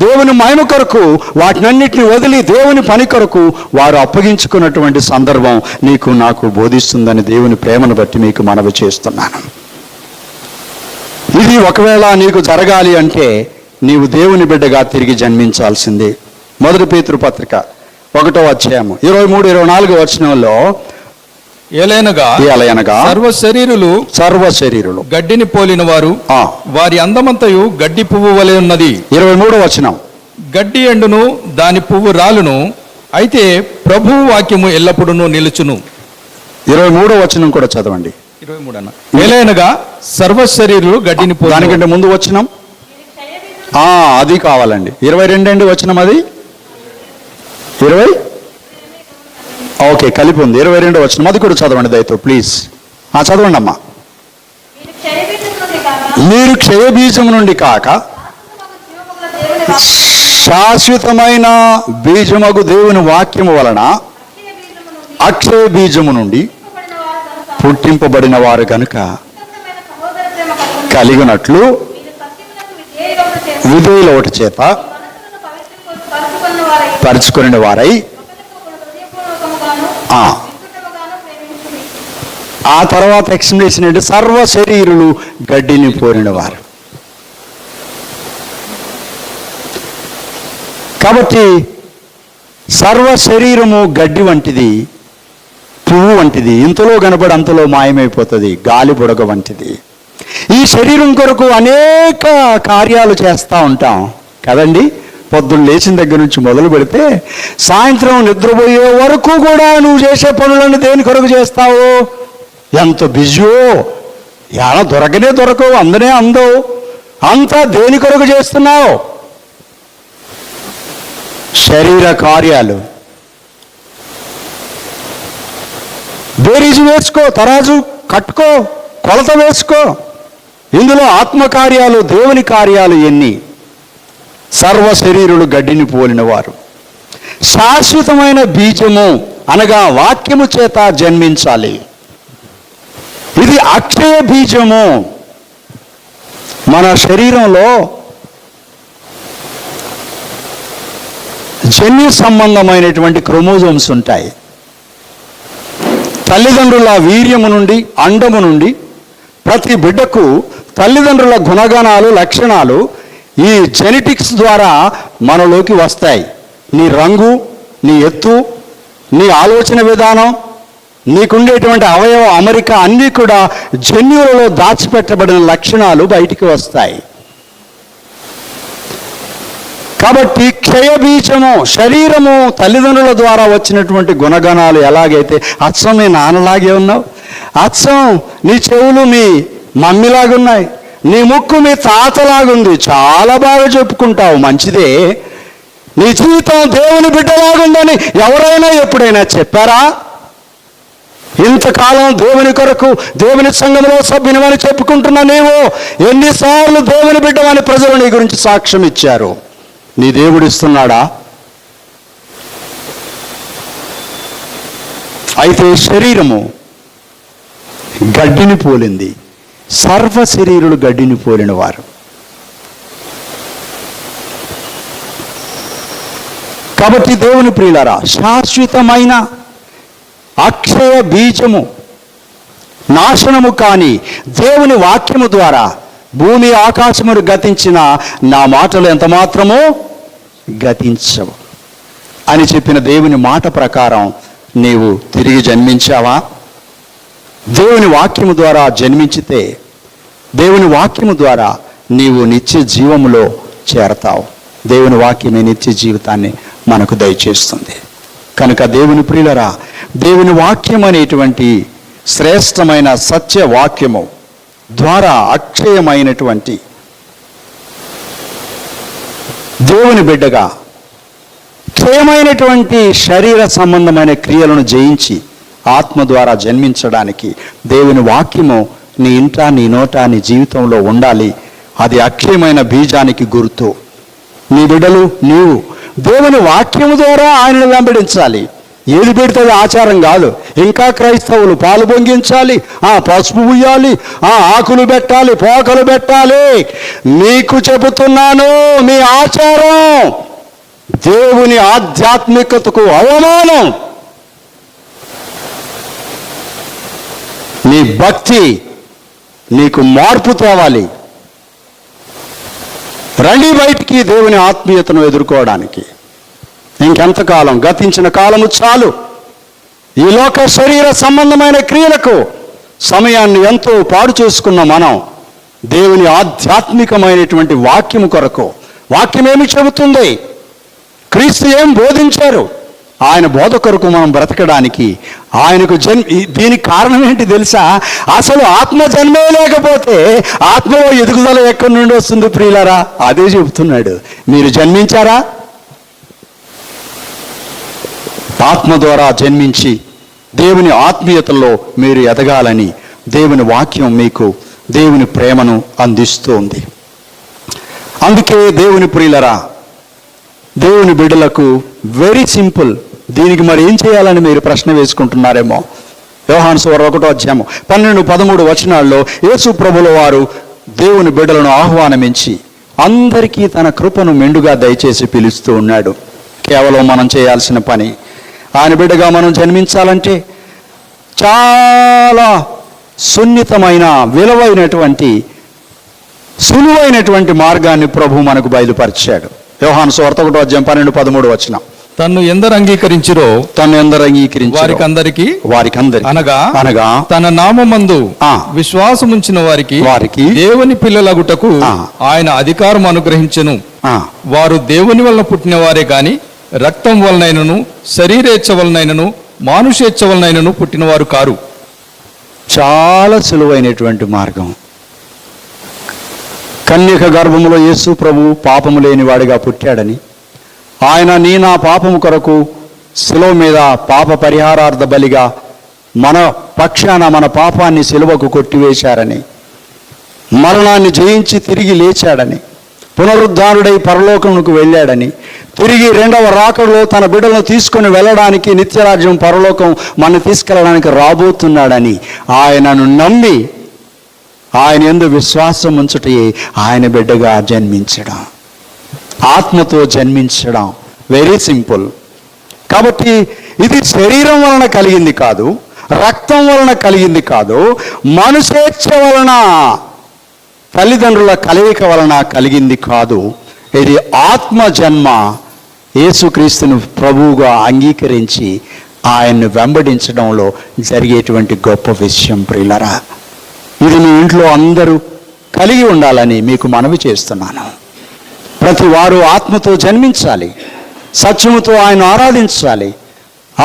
దేవుని మహిమ కొరకు వాటినన్నిటిని వదిలి దేవుని పని కొరకు వారు అప్పగించుకున్నటువంటి సందర్భం నీకు నాకు బోధిస్తుందని దేవుని ప్రేమను బట్టి మీకు మనవి చేస్తున్నాను. ఇది ఒకవేళ నీకు జరగాలి అంటే నీవు దేవుని బిడ్డగా తిరిగి జన్మించాల్సిందే. 1 పేతురు పత్రిక 1వ అధ్యాయం 23-24 వచనంలో ఏలైనగా సర్వ శరీరులు గడ్డిని పోలిన వారు, వారి అందమంతయు గడ్డి పువ్వు వలె ఉన్నది. 23వ వచనం. గడ్డి ఎండును దాని పువ్వు రాలును, అయితే ప్రభువు వాక్యము ఎల్లప్పుడూ నిలుచును. 23వ వచనం కూడా చదవండి. 23 అన్న. ఏలైనగా సర్వ శరీరులు గడ్డిని పోలి. దానికంటే ముందు వచనం అది కావాలండి. 22 వచనం, అది 20 ఓకే కలిపి ఉంది. 22వ వచనం అది కూడా చదవండి దయతో ప్లీజ్. చదవండి అమ్మా. మీరు క్షయబీజం నుండి కాక శాశ్వతమైన బీజమగు దేవుని వాక్యము వలన అక్షయ బీజము నుండి పుట్టింపబడిన వారు కనుక కలిగినట్లు విధేయుల ఒకటి చేత పరుచుకుని వారై ఆ తర్వాత ఎక్స్ప్లెనేషన్ ఏంటి? సర్వ శరీరులు గడ్డిని పోరిన వారు. కాబట్టి సర్వ శరీరము గడ్డి వంటిది, పువ్వు వంటిది, ఇంతలో కనబడి అంతలో మాయమైపోతుంది, గాలి బుడగ వంటిది. ఈ శరీరం కొరకు అనేక కార్యాలు చేస్తూ ఉంటాం కదండి. పొద్దున్న లేచిన దగ్గర నుంచి మొదలు పెడితే సాయంత్రం నిద్రపోయే వరకు కూడా నువ్వు చేసే పనులను దేని కొరకు చేస్తావు? ఎంత బిజీయో, ఎలా దొరకవు, అందనే అందవు, అంతా దేని కొరకు చేస్తున్నావు? శరీర కార్యాలు. బేరీజు వేసుకో, తరాజు కట్టుకో, కొలత వేసుకో. ఇందులో ఆత్మకార్యాలు, దేవుని కార్యాలు ఎన్ని? సర్వ శరీరులు గడ్డిని పోలిన వారు. శాశ్వతమైన బీజము అనగా వాక్యము చేత జన్మించాలి. ఇది అక్షయ బీజము. మన శరీరంలో జన్యు సంబంధమైనటువంటి క్రోమోజోమ్స్ ఉంటాయి. తల్లిదండ్రుల వీర్యము నుండి, అండము నుండి ప్రతి బిడ్డకు తల్లిదండ్రుల గుణగణాలు, లక్షణాలు ఈ జెనెటిక్స్ ద్వారా మనలోకి వస్తాయి. నీ రంగు, నీ ఎత్తు, నీ ఆలోచన విధానం, నీకుండేటువంటి అవయవ అమరిక అన్నీ కూడా జన్యువులలో దాచిపెట్టబడిన లక్షణాలు బయటికి వస్తాయి. కాబట్టి క్షయబీజము, శరీరము తల్లిదండ్రుల ద్వారా వచ్చినటువంటి గుణగణాలు ఎలాగైతే, అచ్చం మీ నాన్నలాగే ఉన్నావు, అచ్చం నీ చెవులు మీ మమ్మీలాగున్నాయి, నీ ముక్కు మీ తాతలాగుంది, చాలా బాగా చెప్పుకుంటావు, మంచిదే. నీ జీవితం దేవుని బిడ్డలాగుందని ఎవరైనా ఎప్పుడైనా చెప్పారా? ఇంతకాలం దేవుని కొరకు, దేవుని సంఘంలో సభ్యునివని చెప్పుకుంటున్నా నీవు ఎన్నిసార్లు దేవుని బిడ్డవని ప్రజలు నీ గురించి సాక్ష్యం ఇచ్చారు? నీ దేవుడు ఇస్తున్నాడా? అయితే శరీరము గడ్డిని పోలింది, సర్వ శరీరులు గడ్డిని పోలిన వారు. కాబట్టి దేవుని ప్రియులారా, శాశ్వతమైన అక్షయ బీజము, నాశనము కాని దేవుని వాక్యము ద్వారా భూమి ఆకాశమును గతించిన నా మాటలు ఎంత మాత్రమో గతించవు అని చెప్పిన దేవుని మాట ప్రకారం నీవు తిరిగి జన్మించావా? దేవుని వాక్యము ద్వారా జన్మించితే దేవుని వాక్యము ద్వారా నీవు నిత్య జీవములో చేరతావు. దేవుని వాక్యమే నిత్య జీవితాన్ని మనకు దయచేస్తుంది. కనుక దేవుని ప్రియులరా, దేవుని వాక్యం అనేటువంటి శ్రేష్టమైన సత్య వాక్యము ద్వారా అక్షయమైనటువంటి దేవుని బిడ్డగా క్షయమైనటువంటి శరీర సంబంధమైన క్రియలను జయించి ఆత్మ ద్వారా జన్మించడానికి దేవుని వాక్యము నీ ఇంట, నీ నోట, నీ జీవితంలో ఉండాలి. అది అక్షయమైన బీజానికి గుర్తు. నీ బిడ్డలు, నీవు దేవుని వాక్యము ద్వారా ఆయనను వెంబడించాలి. ఏది పెడితే ఆచారం కాదు. ఇంకా క్రైస్తవులు పాలు పొంగించాలి, పసుపు ఉయ్యాలి, ఆకులు పెట్టాలి, పోకలు పెట్టాలి. మీకు చెబుతున్నాను, మీ ఆచారం దేవుని ఆధ్యాత్మికతకు అవమానం. నీ భక్తి నీకు మార్పు తేవాలి. రండి బయటికి దేవుని ఆత్మీయతను ఎదుర్కోవడానికి. ఇంకెంతకాలం? గతించిన కాలము చాలు. ఈ లోక శరీర సంబంధమైన క్రియలకు సమయాన్ని ఎంతో పాడు చేసుకున్న మనం దేవుని ఆధ్యాత్మికమైనటువంటి వాక్యము కొరకు, వాక్యం ఏమి చెబుతుంది, క్రీస్తు ఏం బోధించారు, ఆయన బోధ కొరకు మనం బ్రతకడానికి ఆయనకు దీనికి కారణం ఏంటి తెలుసా? అసలు ఆత్మ జన్మే లేకపోతే ఆత్మలో ఎదుగుదల ఎక్కడి నుండి వస్తుంది ప్రియులారా? అదే చెబుతున్నాడు. మీరు జన్మించారా? ఆత్మ ద్వారా జన్మించి దేవుని ఆత్మీయతలో మీరు ఎదగాలని దేవుని వాక్యం మీకు దేవుని ప్రేమను అందిస్తుంది. అందుకే దేవుని ప్రియులరా, దేవుని బిడ్డలకు వెరీ సింపుల్. దీనికి మరి ఏం చేయాలని మీరు ప్రశ్న వేసుకుంటున్నారేమో. యోహాను సువార్త 1వ అధ్యాయం 12-13 వచనాల్లో యేసు ప్రభుల వారు దేవుని బిడ్డలను ఆహ్వానమించి అందరికీ తన కృపను మెండుగా దయచేసి పిలుస్తూ ఉన్నాడు. కేవలం మనం చేయాల్సిన పని, ఆయన బిడ్డగా మనం జన్మించాలంటే చాలా సున్నితమైన, విలువైనటువంటి, సులువైనటువంటి మార్గాన్ని ప్రభు మనకు బయలుపరిచాడు. యోహాను సువార్త 1వ అధ్యాయం 12-13 వచనం. తన్ను ఎందరు అంగీకరించిరో వారికందరికి అనగా తన నామమందు విశ్వాసముంచిన వారికి దేవుని పిల్లలగుటకు ఆయన అధికారం అనుగ్రహించెను వారు దేవుని వలన పుట్టిన వారే గాని రక్తం వలనైనను శరీరేచ్ఛ వలనైనను మానుషేచ్ఛ వలనైనను పుట్టినవారు కారు. చాలా సులువైనటువంటి మార్గం. కన్యక గర్భములో యేసు ప్రభు పాపము లేనివాడిగా పుట్టాడని, ఆయన నా పాపము కొరకు శిలువ మీద పాప పరిహారార్థ బలిగా మన పక్షాన మన పాపాన్ని శిలువకు కొట్టివేశారని, మరణాన్ని జయించి తిరిగి లేచాడని, పునరుద్ధానుడై పరలోకమునకు వెళ్ళాడని, తిరిగి రెండవ రాకడలో తన బిడ్డలను తీసుకొని వెళ్ళడానికి, నిత్యరాజ్యం పరలోకం మన తీసుకెళ్ళడానికి రాబోతున్నాడని ఆయనను నమ్మి ఆయన యందు విశ్వాసం ఉంచుటయే ఆయన బిడ్డగా జన్మించడం, ఆత్మతో జన్మించడం. Very simple. కాబట్టి ఇది శరీరం వలన కలిగింది కాదు, రక్తం వలన కలిగింది కాదు, మనుషేచ్ఛ వలన, తల్లిదండ్రుల కలయిక వలన కలిగింది కాదు. ఇది ఆత్మ జన్మ. యేసుక్రీస్తును ప్రభువుగా అంగీకరించి ఆయన్ను వెంబడించడంలో జరిగేటువంటి గొప్ప విషయం ప్రియులరా. ఇది మీ ఇంట్లో అందరూ కలిగి ఉండాలని మీకు మనవి చేస్తున్నాను. ప్రతి వారు ఆత్మతో జన్మించాలి, సత్యముతో ఆయన ఆరాధించాలి.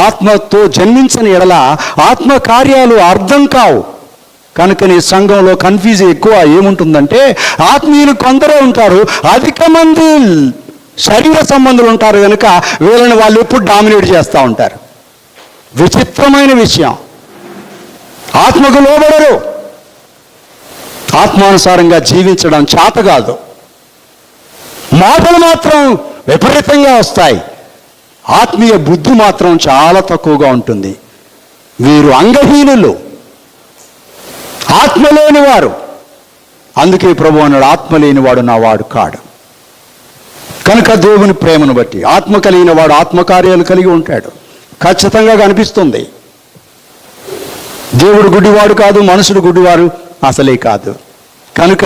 ఆత్మతో జన్మించని ఎడల ఆత్మ కార్యాలు అర్థం కావు. కనుకని సంఘంలో కన్ఫ్యూజ్ ఎక్కువ ఏముంటుందంటే, ఆత్మీయులు కొందరే ఉంటారు, అధిక మంది శరీర సంబంధులు ఉంటారు కనుక వీళ్ళని వాళ్ళు ఎప్పుడు డామినేట్ చేస్తూ ఉంటారు. విచిత్రమైన విషయం. ఆత్మకు లోబడరు, ఆత్మానుసారంగా జీవించడం చేత కాదు. మాటలు మాత్రం విపరీతంగా వస్తాయి, ఆత్మీయ బుద్ధి మాత్రం చాలా తక్కువగా ఉంటుంది. వీరు అంగహీనులు, ఆత్మ లేనివారు. అందుకే ప్రభు అన్నాడు, ఆత్మ లేనివాడు నా వాడు కాడు. కనుక దేవుని ప్రేమను బట్టి ఆత్మ కలిగిన వాడు ఆత్మకార్యాలు కలిగి ఉంటాడు. ఖచ్చితంగా కనిపిస్తుంది. దేవుడు గుడ్డివాడు కాదు, మనుషుడు గుడ్డివారు అసలే కాదు. కనుక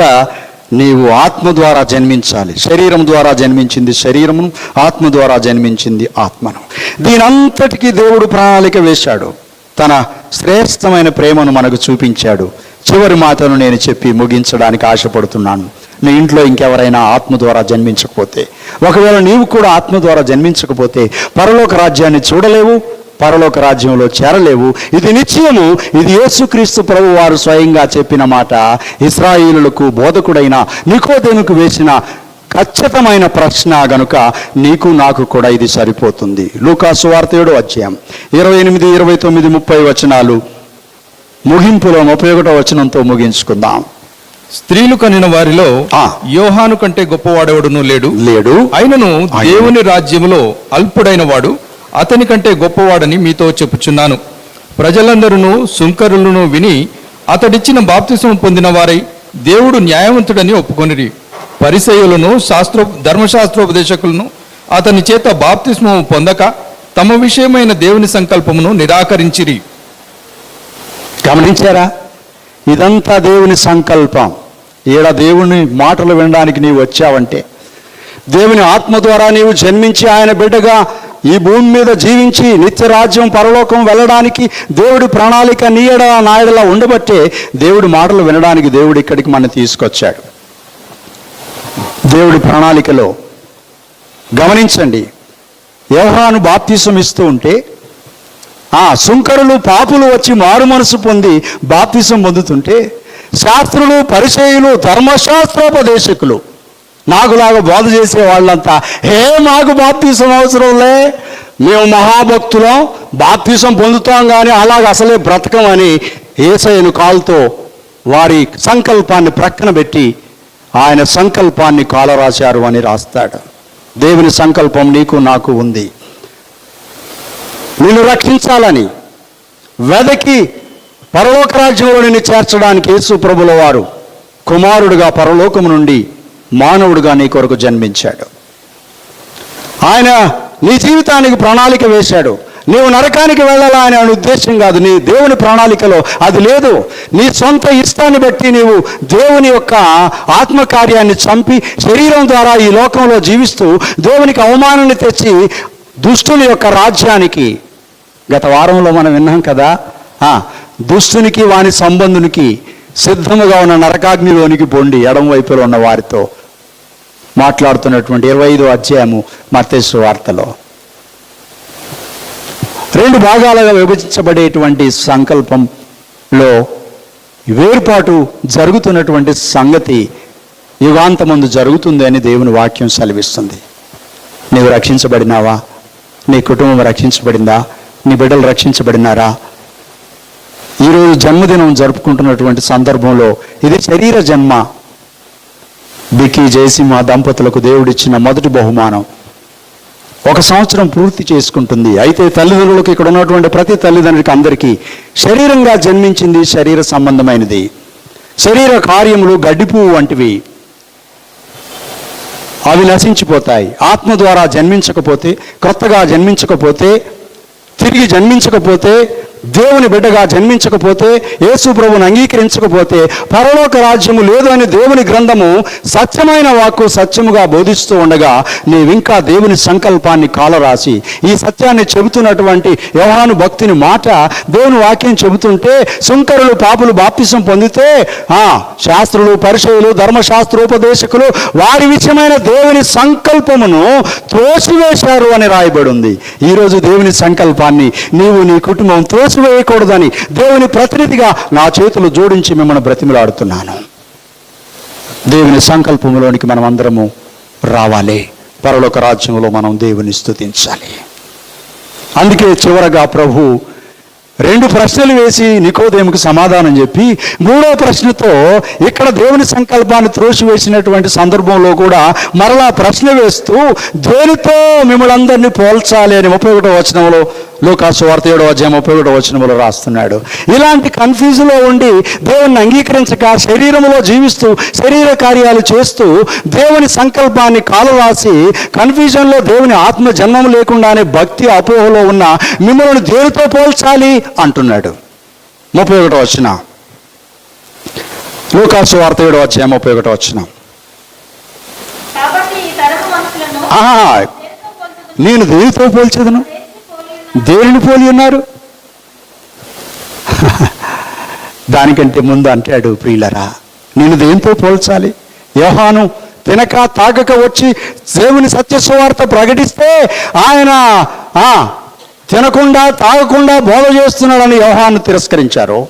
నీవు ఆత్మ ద్వారా జన్మించాలి. శరీరం ద్వారా జన్మించింది శరీరమును, ఆత్మ ద్వారా జన్మించింది ఆత్మను. దీనంతటికీ దేవుడు ప్రణాళిక వేశాడు, తన శ్రేష్టమైన ప్రేమను మనకు చూపించాడు. చివరి మాటను నేను చెప్పి ముగించడానికి ఆశపడుతున్నాను. నీ ఇంట్లో ఇంకెవరైనా ఆత్మ ద్వారా జన్మించకపోతే, ఒకవేళ నీవు కూడా ఆత్మ ద్వారా జన్మించకపోతే పరలోక రాజ్యాన్ని చూడలేవు, పరలోక రాజ్యంలో చేరలేవు. ఇది నిశ్చయము. ఇది యేసుక్రీస్తు ప్రభు వారు స్వయంగా చెప్పిన మాట. ఇశ్రాయేలులకు బోధకుడైన నికోదేముకు వేసిన ఖచ్చితమైన ప్రశ్న గనుక నీకు నాకు కూడా ఇది సరిపోతుంది. లూకా సువార్త 7వ అధ్యాయం 28, 29, 30 వచనాలు ముగింపులో 31వ వచనంతో ముగించుకుందాం. స్త్రీలు కనిన వారిలో యోహాను కంటే గొప్పవాడెవడును లేడు. అయినను దేవుని రాజ్యములో అల్పుడైన వాడు అతని కంటే గొప్పవాడని మీతో చెప్పుచున్నాను. ప్రజలందరూ సుంకరులను విని అతడిచ్చిన బాప్తిస్మం పొందిన వారై దేవుడు న్యాయవంతుడని ఒప్పుకొనిరి. పరిసయ్యులను ధర్మశాస్త్రోపదేశకులను అతని చేత బాప్తిస్మము పొందక తమ విషయమైన దేవుని సంకల్పమును నిరాకరించిరి. గమనించారా? ఇదంతా దేవుని సంకల్పం. ఈడ దేవుని మాటలు వినడానికి నీవు వచ్చావంటే, దేవుని ఆత్మ ద్వారా నీవు జన్మించి ఆయన బిడ్డగా ఈ భూమి మీద జీవించి నిత్యరాజ్యం పరలోకం వెళ్ళడానికి దేవుడి ప్రణాళిక నాయడలా ఉండబట్టే దేవుడి మాటలు వినడానికి దేవుడు ఇక్కడికి మనం తీసుకొచ్చాడు. దేవుడి ప్రణాళికలో గమనించండి, యోహాను బాప్తిసం ఇస్తూ ఉంటే సుంకరులు పాపులు వచ్చి మారు మనసు పొంది బాప్తిసం పొందుతుంటే, శాస్త్రులు పరిసయ్యులు ధర్మశాస్త్రోపదేశకులు నాకులాగా బోధ చేసే వాళ్ళంతా, మాకు బాప్తిసం అవసరంలే, మేము మహాభక్తులం, బాప్తిసం పొందుతాం కానీ అలాగ అసలే బ్రతకమని యేసయ్యను కాలుతో వారి సంకల్పాన్ని ప్రక్కన పెట్టి ఆయన సంకల్పాన్ని కాలరాశారు అని రాస్తాడు. దేవుని సంకల్పం నీకు నాకు ఉంది. నిన్ను రక్షించాలని వెదకి పరలోక రాజ్యంలో నిన్ను చేర్చడానికి యేసు ప్రభుల వారు కుమారుడుగా పరలోకము నుండి మానవుడుగా నీ కొరకు జన్మించాడు. ఆయన నీ జీవితానికి ప్రణాళిక వేశాడు. నీవు నరకానికి వెళ్ళాలని ఆయన ఉద్దేశం కాదు. నీ దేవుని ప్రణాళికలో అది లేదు. నీ సొంత ఇష్టాన్ని బట్టి నీవు దేవుని యొక్క ఆత్మకార్యాన్ని చంపి శరీరం ద్వారా ఈ లోకంలో జీవిస్తూ దేవునికి అవమానాన్ని తెచ్చి దుష్టుని యొక్క రాజ్యానికి, గత వారంలో మనం విన్నాం కదా, దుష్టునికి వాని సంబంధునికి సిద్ధముగా ఉన్న నరకాగ్నిలోనికి పొండి ఎడం వైపులో ఉన్న వారితో మాట్లాడుతున్నటువంటి 25వ అధ్యాయము మత్తయి సువార్తలో 2 భాగాలుగా విభజించబడేటువంటి సంకల్పంలో వేర్పాటు జరుగుతున్నటువంటి సంగతి యుగాంతమందు జరుగుతుంది అని దేవుని వాక్యం సెలవిస్తుంది. నీవు రక్షించబడినావా? నీ కుటుంబం రక్షించబడిందా? నీ బిడ్డలు రక్షించబడినారా? ఈరోజు జన్మదినం జరుపుకుంటున్నటువంటి సందర్భంలో ఇది శరీర జన్మ. బికి జయసింహ దంపతులకు దేవుడిచ్చిన మొదటి బహుమానం 1 సంవత్సరం పూర్తి చేసుకుంటుంది. అయితే తల్లిదండ్రులకు, ఇక్కడ ఉన్నటువంటి ప్రతి తల్లిదండ్రులకి అందరికీ శరీరంగా జన్మించింది శరీర సంబంధమైనది. శరీర కార్యములు గడ్డిపువ్వు వంటివి, అవి నశించిపోతాయి. ఆత్మ ద్వారా జన్మించకపోతే, క్రొత్తగా జన్మించకపోతే, తిరిగి జన్మించకపోతే, దేవుని బిడ్డగా జన్మించకపోతే, యేసు ప్రభువుని అంగీకరించకపోతే పరలోక రాజ్యము లేదు అని దేవుని గ్రంథము సత్యమైన వాక్కు సత్యముగా బోధిస్తూ ఉండగా నీవింకా దేవుని సంకల్పాన్ని కాలరాసి ఈ సత్యాన్ని చెబుతున్నటువంటి యోహాను భక్తుని మాట దేవుని వాక్యం చెబుతుంటే సుంకరులు పాపులు బాప్తిసం పొందితే శాస్త్రులు పరిచయులు ధర్మశాస్త్రోపదేశకులు వారి విషయమైన దేవుని సంకల్పమును త్రోసివేశారు అని రాయబడి ఉంది. ఈరోజు దేవుని సంకల్పాన్ని నీవు నీ కుటుంబం త్రోసివేయకూడదని దేవుని ప్రతినిధిగా నా చేతులు జోడించి మిమ్మల్ని బ్రతిమలాడుతున్నాను. దేవుని సంకల్పంలోనికి మనం అందరము రావాలి. పరలోక రాజ్యంలో మనం దేవుని స్తుతించాలి. అందుకే చివరగా ప్రభు 2 ప్రశ్నలు వేసి నికోదేముకు సమాధానం చెప్పి 3వ ప్రశ్నతో ఇక్కడ దేవుని సంకల్పాన్ని త్రోసివేసినటువంటి సందర్భంలో కూడా మరలా ప్రశ్న వేస్తూ దేనితో మిమ్మల్ని అందరినీ పోల్చాలి అని 31వ వచనంలో, లూకాసు వార్త 7వ అధ్యాయం 31వ వచనంలో రాస్తున్నాడు. ఇలాంటి కన్ఫ్యూజన్లో ఉండి దేవుని అంగీకరించక శరీరంలో జీవిస్తూ శరీర కార్యాలు చేస్తూ దేవుని సంకల్పాన్ని కాలరాసి కన్ఫ్యూజన్లో దేవుని ఆత్మ జన్మం లేకుండానే భక్తి అపోహలో ఉన్న మిమ్మల్ని దేనితో పోల్చాలి అంటున్నాడు. 31వ వచనం, లూకాసు వార్త 7వ అధ్యాయం 31వ వచనం. నేను దేనితో పోల్చదును? దేనిని పోలి ఉన్నారు? దానికంటే ముందు అంటాడు, ప్రియులరా నేను దేనితో పోల్చాలి? యోహాను తినక తాగక వచ్చి దేవుని సత్య సువార్త ప్రకటిస్తే ఆయన తినకుండా తాగకుండా బోధ చేస్తున్నాడని యోహాను తిరస్కరించారు.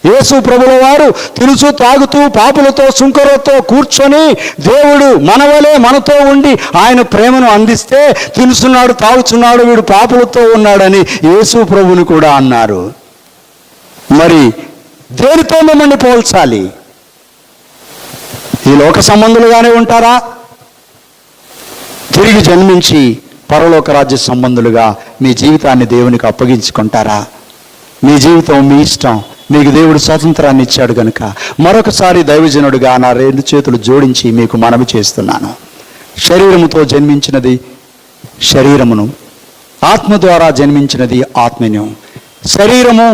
యేసు ప్రభుల వారు తినుచు తాగుతూ పాపులతో సుంకరులతో కూర్చొని దేవుడు మనవలే మనతో ఉండి ఆయన ప్రేమను అందిస్తే తినుచున్నాడు తాగుచున్నాడు వీడు పాపులతో ఉన్నాడని యేసు ప్రభుని కూడా అన్నారు. మరి దేనితో మిమ్మల్ని పోల్చాలి? ఈ లోక సంబంధులుగానే ఉంటారా? తిరిగి జన్మించి పరలోక రాజ్య సంబంధులుగా మీ జీవితాన్ని దేవునికి అప్పగించుకుంటారా? మీ జీవితం మీ ఇష్టం. మీకు దేవుడు స్వాతంత్రాన్ని ఇచ్చాడు కనుక మరొకసారి దైవజనుడిగా నా 2 చేతులు జోడించి మీకు మనవి చేస్తున్నాను. శరీరముతో జన్మించినది శరీరమును, ఆత్మ ద్వారా జన్మించినది ఆత్మను. శరీరము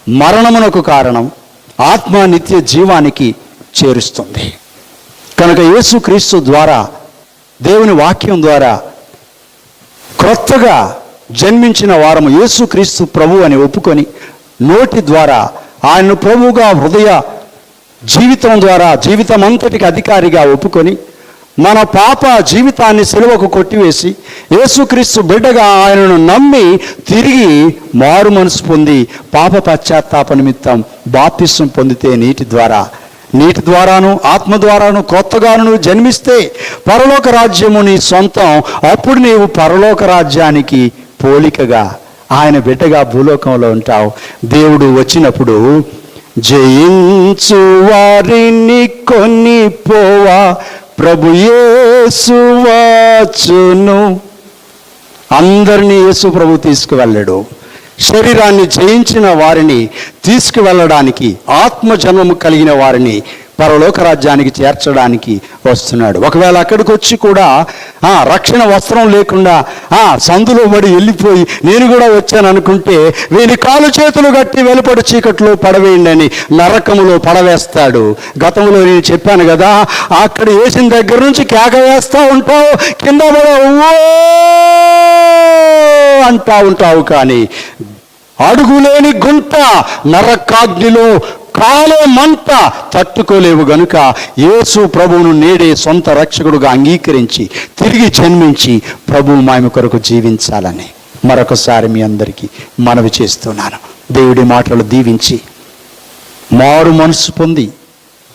మరణమునకు కారణం, ఆత్మ నిత్య జీవానికి చేరుస్తుంది. కనుక యేసుక్రీస్తు ద్వారా దేవుని వాక్యం ద్వారా క్రొత్తగా జన్మించిన వారము యేసుక్రీస్తు ప్రభు అని ఒప్పుకొని నోటి ద్వారా ఆయన్ను ప్రభువుగా హృదయ జీవితం ద్వారా జీవితం అంతటికి అధికారిగా ఒప్పుకొని మన పాప జీవితాన్ని సిలువకు కొట్టివేసి యేసుక్రీస్తు బిడ్డగా ఆయనను నమ్మి తిరిగి మారు మనసు పొంది పాప పశ్చాత్తాప నిమిత్తం బాప్తిసం పొందితే నీటి ద్వారాను ఆత్మ ద్వారాను కొత్తగాను జన్మిస్తే పరలోక రాజ్యము నీ సొంతం. అప్పుడు నీవు పరలోక రాజ్యానికి పోలికగా ఆయన బిడ్డగా భూలోకంలో ఉంటావు. దేవుడు వచ్చినప్పుడు జయించు వారిని కొనిపోవా ప్రభు యేసు వచ్చును. అందరినీ యేసు ప్రభు తీసుకువెళ్ళాడు. శరీరాన్ని జయించిన వారిని తీసుకువెళ్ళడానికి, ఆత్మ జన్మము కలిగిన వారిని పరలోక రాజ్యానికి చేర్చడానికి వస్తున్నాడు. ఒకవేళ అక్కడికి వచ్చి కూడా రక్షణ వస్త్రం లేకుండా సందులో పడి వెళ్ళిపోయి నేను కూడా వచ్చాను అనుకుంటే వీని కాలు చేతులు గట్టి వెలుపడి చీకట్లో పడవేయండి అని నరకములో పడవేస్తాడు. గతంలో నేను చెప్పాను కదా, అక్కడ వేసిన దగ్గర నుంచి కేక వేస్తూ ఉంటావు, కింద అంటా ఉంటావు, కానీ అడుగులేని గుంట నరకాగ్నిలో కాలే మంట తట్టుకోలేవు గనుక యేసు ప్రభువును నేడే సొంత రక్షకుడుగా అంగీకరించి తిరిగి జన్మించి ప్రభువు మహిమ కొరకు జీవించాలని మరొకసారి మీ అందరికీ మనవి చేస్తున్నాను. దేవుడి మాటలు దీవించి మారు మనసు పొంది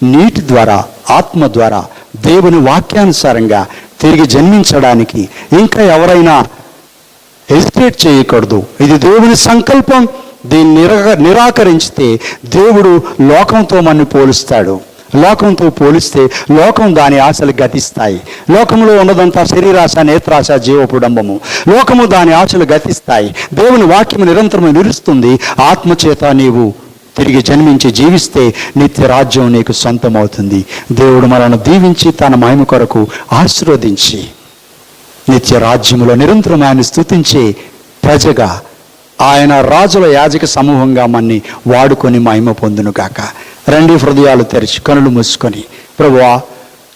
నీటి ద్వారా ఆత్మ ద్వారా దేవుని వాక్యానుసారంగా తిరిగి జన్మించడానికి ఇంకా ఎవరైనా హెసిటేట్ చేయకూడదు. ఇది దేవుని సంకల్పం. దీన్ని నిరాకరించితే దేవుడు లోకంతో మనని పోలుస్తాడు. లోకంతో పోలిస్తే లోకం దాని ఆశలు గతిస్తాయి. లోకంలో ఉన్నదంతా శరీరాశ, నేత్రాశ, జీవపుడంబము. లోకము దాని ఆశలు గతిస్తాయి. దేవుని వాక్యము నిరంతరము నిలుస్తుంది. ఆత్మచేత నీవు తిరిగి జన్మించి జీవిస్తే నిత్య రాజ్యం నీకు సొంతమవుతుంది. దేవుడు మనల్ని దీవించి తన మహిమ కొరకు ఆశీర్వదించి నిత్య రాజ్యములో నిరంతరం ఆయన స్తుతించే ప్రజగా, ఆయన రాజుల యాజక సమూహంగా మన్ని వాడుకొని మహిమ పొందును గాక. రండి, హృదయాలు తెరిచి కనులు మూసుకొని, ప్రభువా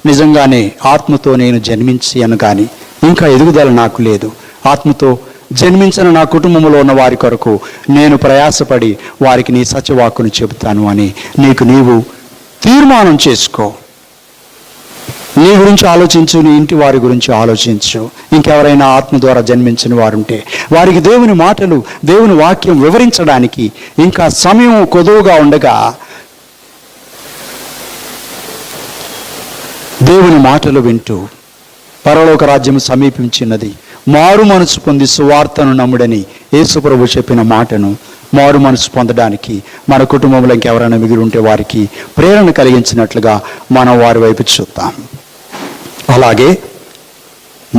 నిజంగానే ఆత్మతో నేను జన్మించాను కానీ ఇంకా ఎదుగుదల నాకు లేదు. ఆత్మతో జన్మించిన నా కుటుంబంలో ఉన్న వారి కొరకు నేను ప్రయాసపడి వారికి నీ సత్యవాక్కును చెబుతాను అని నీకు నీవు తీర్మానం చేసుకో. నీ గురించి ఆలోచించు, నీ ఇంటి వారి గురించి ఆలోచించు. ఇంకెవరైనా ఆత్మ ద్వారా జన్మించిన వారుంటే వారికి దేవుని మాటలు, దేవుని వాక్యం వివరించడానికి ఇంకా సమయం కొదువుగా ఉండగా దేవుని మాటలు వింటూ పరలోక రాజ్యం సమీపించినది, మారు మనసు పొంది సువార్తను నమ్ముడని యేసుప్రభు చెప్పిన మాటను మారు మనసు పొందడానికి మన కుటుంబంలో ఇంకెవరైనా మిగిలి ఉంటే వారికి ప్రేరణ కలిగించినట్లుగా మనం వారి వైపు చూద్దాం. అలాగే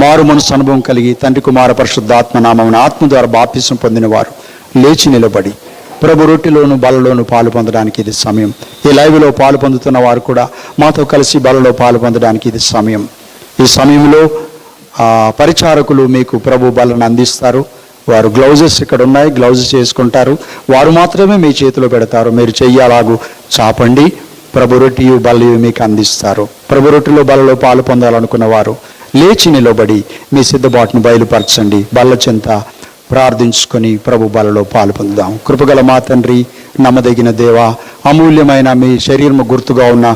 మారు మనసు అనుభవం కలిగి తండ్రి కుమార పరిశుద్ధాత్మ నామమున ఆత్మ ద్వారా బాప్తిసం పొందిన వారు లేచి నిలబడి ప్రభు రొట్టెలోను బలలో పాలు పొందడానికి ఇది సమయం. ఈ లైవ్లో పాలు పొందుతున్న వారు కూడా మాతో కలిసి బలలో పాలు పొందడానికి ఇది సమయం. ఈ సమయంలో పరిచారకులు మీకు ప్రభు బలను అందిస్తారు. వారు గ్లౌజెస్ ఇక్కడ ఉన్నాయి, గ్లౌజెస్ చేసుకుంటారు. వారు మాత్రమే మీ చేతిలో పెడతారు. మీరు చెయ్యాలాగు చాపండి, ప్రభు రొట్టెయు బలయు మీకు అందిస్తారు. ప్రభు రొట్టెలో బలలో పాలు పొందాలనుకున్న వారు లేచి నిలబడి మీ సిద్ధబాటును బయలుపరచండి. బల్ల చెంత ప్రార్థించుకొని ప్రభు బలలో పాలు పొందుదాం. కృపగల మా తండ్రి, నమ్మదగిన దేవా, అమూల్యమైన మీ శరీరము గుర్తుగా ఉన్న